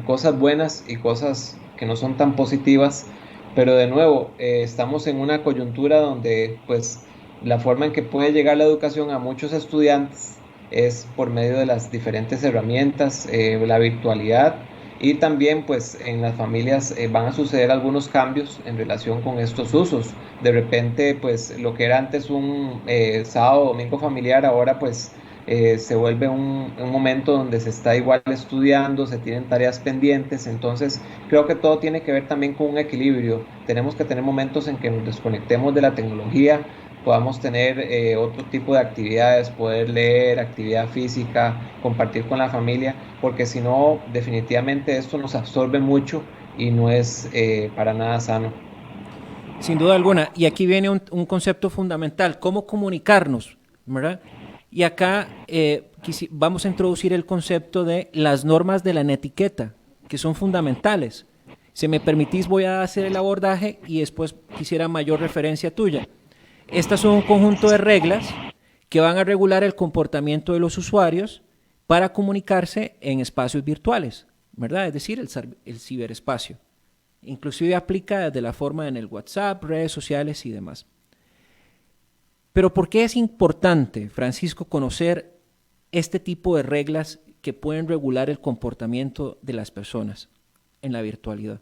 cosas buenas y cosas que no son tan positivas, pero de nuevo estamos en una coyuntura donde pues la forma en que puede llegar la educación a muchos estudiantes es por medio de las diferentes herramientas, la virtualidad y también pues en las familias van a suceder algunos cambios en relación con estos usos. De repente pues lo que era antes un sábado o domingo familiar ahora pues se vuelve un momento donde se está igual estudiando, se tienen tareas pendientes. Entonces creo que todo tiene que ver también con un equilibrio. Tenemos que tener momentos en que nos desconectemos de la tecnología, podamos tener otro tipo de actividades, poder leer, actividad física, compartir con la familia, porque si no, definitivamente esto nos absorbe mucho y no es para nada sano. Sin duda alguna, y aquí viene un concepto fundamental, cómo comunicarnos, ¿verdad? Y acá vamos a introducir el concepto de las normas de la netiqueta, que son fundamentales. Si me permitís, voy a hacer el abordaje y después quisiera mayor referencia tuya. Estas son un conjunto de reglas que van a regular el comportamiento de los usuarios para comunicarse en espacios virtuales, ¿verdad? Es decir, el ciberespacio. Inclusive aplica desde la forma en el WhatsApp, redes sociales y demás. Pero ¿por qué es importante, Francisco, conocer este tipo de reglas que pueden regular el comportamiento de las personas en la virtualidad?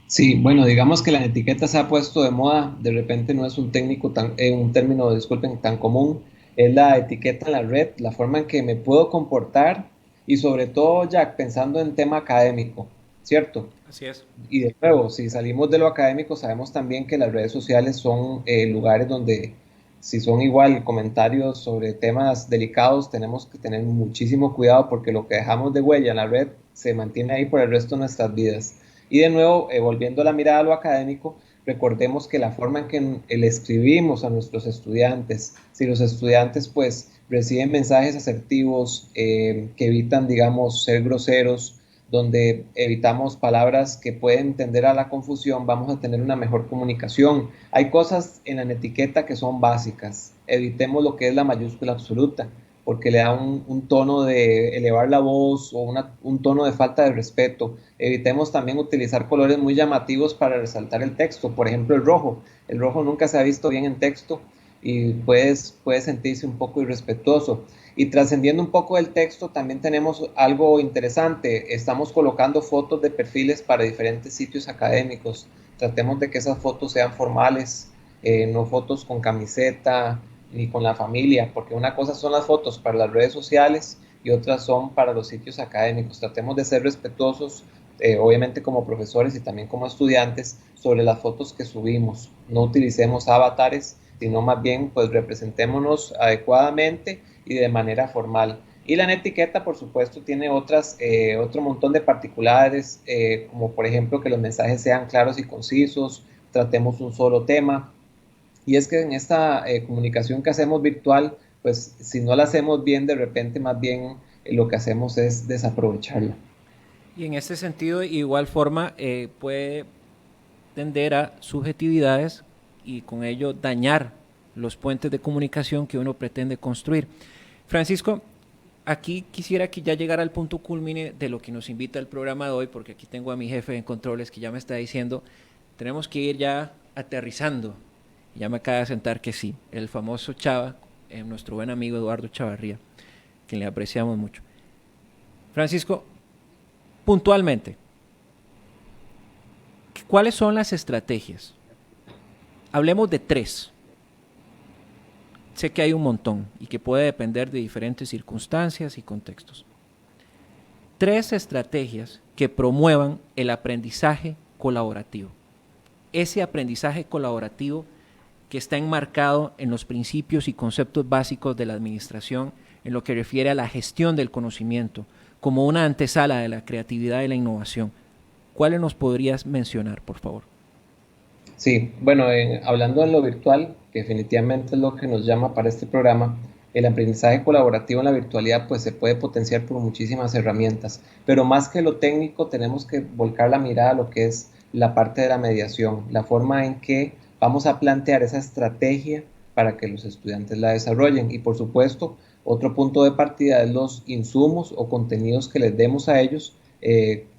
Sí, bueno, digamos que la etiqueta se ha puesto de moda, de repente no es un término, disculpen, tan común, es la etiqueta en la red, la forma en que me puedo comportar y sobre todo, Jack, pensando en tema académico, ¿cierto? Así es. Y de nuevo, si salimos de lo académico, sabemos también que las redes sociales son lugares donde, si son igual comentarios sobre temas delicados, tenemos que tener muchísimo cuidado porque lo que dejamos de huella en la red se mantiene ahí por el resto de nuestras vidas. Y de nuevo, volviendo la mirada a lo académico, recordemos que la forma en que le escribimos a nuestros estudiantes, si los estudiantes pues reciben mensajes asertivos que evitan, digamos, ser groseros, donde evitamos palabras que pueden tender a la confusión, vamos a tener una mejor comunicación. Hay cosas en la etiqueta que son básicas. Evitemos lo que es la mayúscula absoluta, porque le da un tono de elevar la voz o un tono de falta de respeto. Evitemos también utilizar colores muy llamativos para resaltar el texto. Por ejemplo, el rojo. El rojo nunca se ha visto bien en texto y puede sentirse un poco irrespetuoso. Y trascendiendo un poco del texto, también tenemos algo interesante. Estamos colocando fotos de perfiles para diferentes sitios académicos. Tratemos de que esas fotos sean formales, no fotos con camiseta ni con la familia, porque una cosa son las fotos para las redes sociales y otras son para los sitios académicos. Tratemos de ser respetuosos, obviamente como profesores y también como estudiantes, sobre las fotos que subimos. No utilicemos avatares, sino más bien pues representémonos adecuadamente y de manera formal. Y la etiqueta, por supuesto, tiene otro montón de particulares, como por ejemplo que los mensajes sean claros y concisos, tratemos un solo tema. Y es que en esta comunicación que hacemos virtual, pues si no la hacemos bien, de repente más bien lo que hacemos es desaprovecharla. Y en este sentido, de igual forma, puede tender a subjetividades y con ello dañar los puentes de comunicación que uno pretende construir. Francisco, aquí quisiera que ya llegara al punto culmine de lo que nos invita el programa de hoy, porque aquí tengo a mi jefe de controles que ya me está diciendo, tenemos que ir ya aterrizando. Ya me acaba de sentar que sí, el famoso Chava, nuestro buen amigo Eduardo Chavarría, quien le apreciamos mucho. Francisco, puntualmente, ¿cuáles son las estrategias? Hablemos de 3. Sé que hay un montón y que puede depender de diferentes circunstancias y contextos. 3 estrategias que promuevan el aprendizaje colaborativo. Ese aprendizaje colaborativo que está enmarcado en los principios y conceptos básicos de la administración en lo que refiere a la gestión del conocimiento, como una antesala de la creatividad y la innovación. ¿Cuáles nos podrías mencionar, por favor? Sí, bueno, hablando en lo virtual, que definitivamente es lo que nos llama para este programa, el aprendizaje colaborativo en la virtualidad pues se puede potenciar por muchísimas herramientas, pero más que lo técnico tenemos que volcar la mirada a lo que es la parte de la mediación, la forma en que vamos a plantear esa estrategia para que los estudiantes la desarrollen. Y por supuesto, otro punto de partida es los insumos o contenidos que les demos a ellos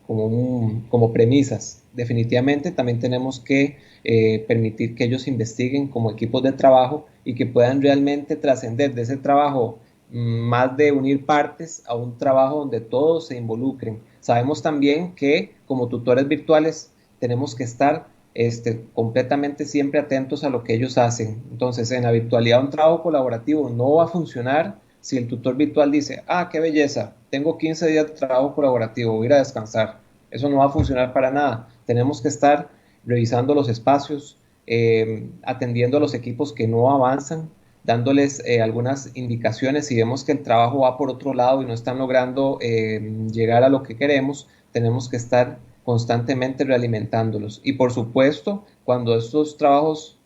como premisas. Definitivamente también tenemos que permitir que ellos investiguen como equipos de trabajo y que puedan realmente trascender de ese trabajo más de unir partes a un trabajo donde todos se involucren. Sabemos también que como tutores virtuales tenemos que estar completamente siempre atentos a lo que ellos hacen. Entonces, en la virtualidad un trabajo colaborativo no va a funcionar si el tutor virtual dice, qué belleza, tengo 15 días de trabajo colaborativo, voy a ir a descansar. Eso no va a funcionar para nada. Tenemos que estar revisando los espacios, atendiendo a los equipos que no avanzan, dándoles algunas indicaciones. Si vemos que el trabajo va por otro lado y no están logrando llegar a lo que queremos, tenemos que estar constantemente realimentándolos. Y por supuesto, cuando estos trabajos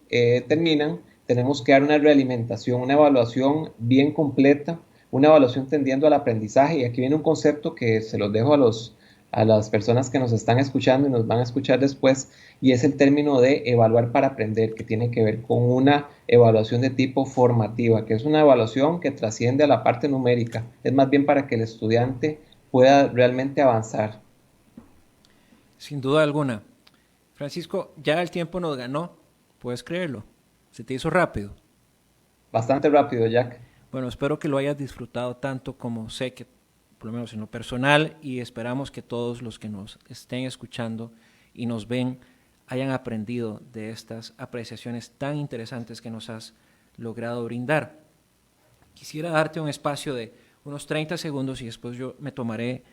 terminan, tenemos que dar una realimentación, una evaluación bien completa, una evaluación tendiendo al aprendizaje. Y aquí viene un concepto que se los dejo a las personas que nos están escuchando y nos van a escuchar después, y es el término de evaluar para aprender, que tiene que ver con una evaluación de tipo formativa, que es una evaluación que trasciende a la parte numérica. Es más bien para que el estudiante pueda realmente avanzar. Sin duda alguna. Francisco, ya el tiempo nos ganó, ¿puedes creerlo? ¿Se te hizo rápido? Bastante rápido, Jack. Bueno, espero que lo hayas disfrutado tanto como sé que, por lo menos en lo personal, y esperamos que todos los que nos estén escuchando y nos ven hayan aprendido de estas apreciaciones tan interesantes que nos has logrado brindar. Quisiera darte un espacio de unos 30 segundos y después yo me tomaré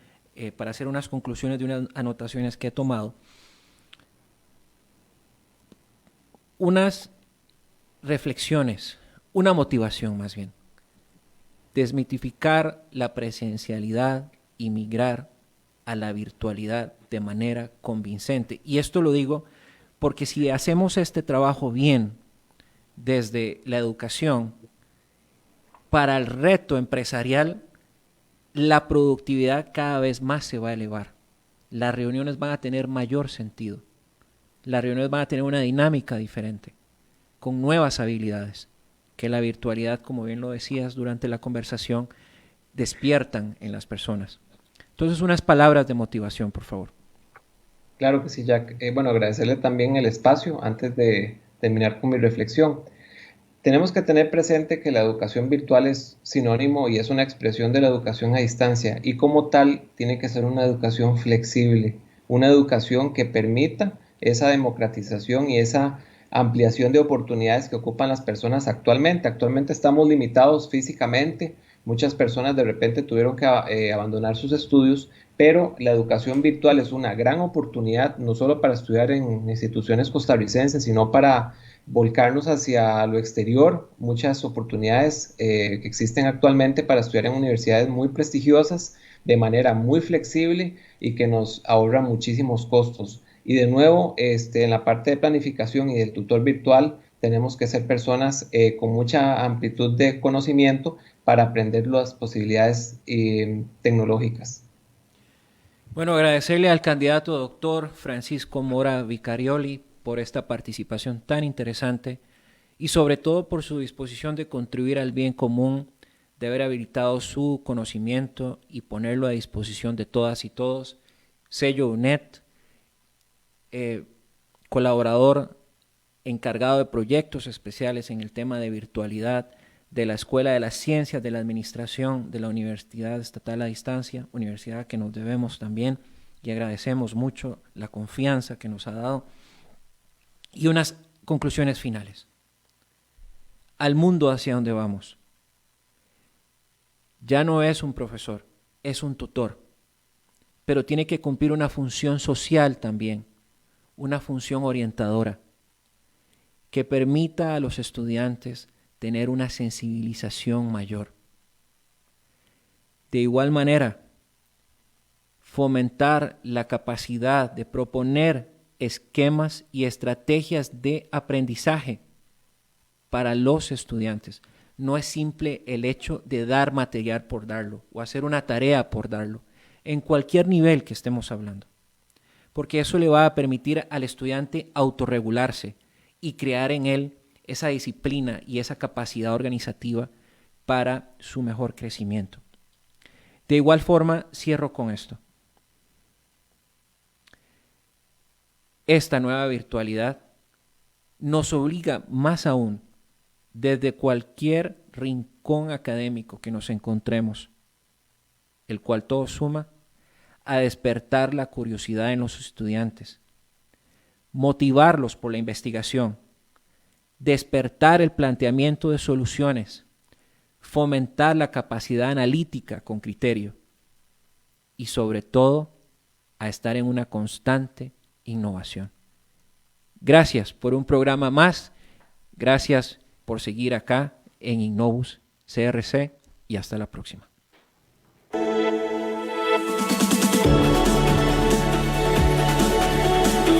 para hacer unas conclusiones de unas anotaciones que he tomado. Unas reflexiones, una motivación más bien. Desmitificar la presencialidad y migrar a la virtualidad de manera convincente. Y esto lo digo porque si hacemos este trabajo bien desde la educación, para el reto empresarial, la productividad cada vez más se va a elevar. Las reuniones van a tener mayor sentido. Las reuniones van a tener una dinámica diferente, con nuevas habilidades, que la virtualidad, como bien lo decías durante la conversación, despiertan en las personas. Entonces, unas palabras de motivación, por favor. Claro que sí, Jack. Bueno, agradecerle también el espacio antes de terminar con mi reflexión. Tenemos que tener presente que la educación virtual es sinónimo y es una expresión de la educación a distancia y como tal tiene que ser una educación flexible, una educación que permita esa democratización y esa ampliación de oportunidades que ocupan las personas actualmente. Actualmente estamos limitados físicamente, muchas personas de repente tuvieron que abandonar sus estudios, pero la educación virtual es una gran oportunidad no solo para estudiar en instituciones costarricenses, sino para volcarnos hacia lo exterior. Muchas oportunidades que existen actualmente para estudiar en universidades muy prestigiosas de manera muy flexible y que nos ahorran muchísimos costos. Y de nuevo, en la parte de planificación y del tutor virtual, tenemos que ser personas con mucha amplitud de conocimiento para aprender las posibilidades tecnológicas. Bueno, agradecerle al candidato doctor Francisco Mora Vicarioli por esta participación tan interesante y sobre todo por su disposición de contribuir al bien común, de haber habilitado su conocimiento y ponerlo a disposición de todas y todos. Sello UNED, colaborador encargado de proyectos especiales en el tema de virtualidad de la Escuela de las Ciencias de la Administración de la Universidad Estatal a Distancia, universidad que nos debemos también y agradecemos mucho la confianza que nos ha dado. Y unas conclusiones finales. Al mundo hacia donde vamos. Ya no es un profesor, es un tutor, pero tiene que cumplir una función social también, una función orientadora, que permita a los estudiantes tener una sensibilización mayor. De igual manera, fomentar la capacidad de proponer esquemas y estrategias de aprendizaje para los estudiantes. No es simple el hecho de dar material por darlo o hacer una tarea por darlo, en cualquier nivel que estemos hablando, porque eso le va a permitir al estudiante autorregularse y crear en él esa disciplina y esa capacidad organizativa para su mejor crecimiento. De igual forma, cierro con esto. Esta nueva virtualidad nos obliga más aún, desde cualquier rincón académico que nos encontremos, el cual todo suma, a despertar la curiosidad en los estudiantes, motivarlos por la investigación, despertar el planteamiento de soluciones, fomentar la capacidad analítica con criterio y sobre todo a estar en una constante innovación. Gracias por un programa más, gracias por seguir acá en Innovus CRC y hasta la próxima.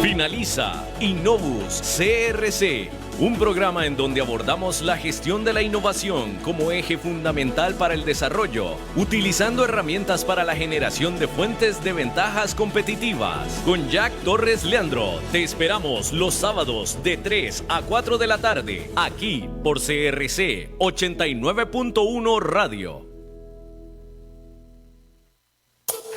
Finaliza Innovus CRC, un programa en donde abordamos la gestión de la innovación como eje fundamental para el desarrollo, utilizando herramientas para la generación de fuentes de ventajas competitivas. Con Jack Torres Leandro, te esperamos los sábados de 3 a 4 de la tarde, aquí por CRC 89.1 Radio.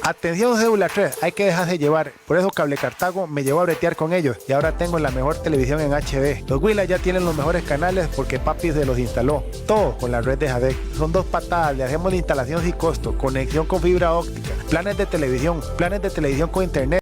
Atención cédula 3, hay que dejarse llevar. Por eso Cable Cartago me llevó a bretear con ellos y ahora tengo la mejor televisión en HD. Los Huila ya tienen los mejores canales porque papi se los instaló. Todo con la red de Jadec. Son 2 patadas, le hacemos la instalación sin costo, conexión con fibra óptica, planes de televisión con internet.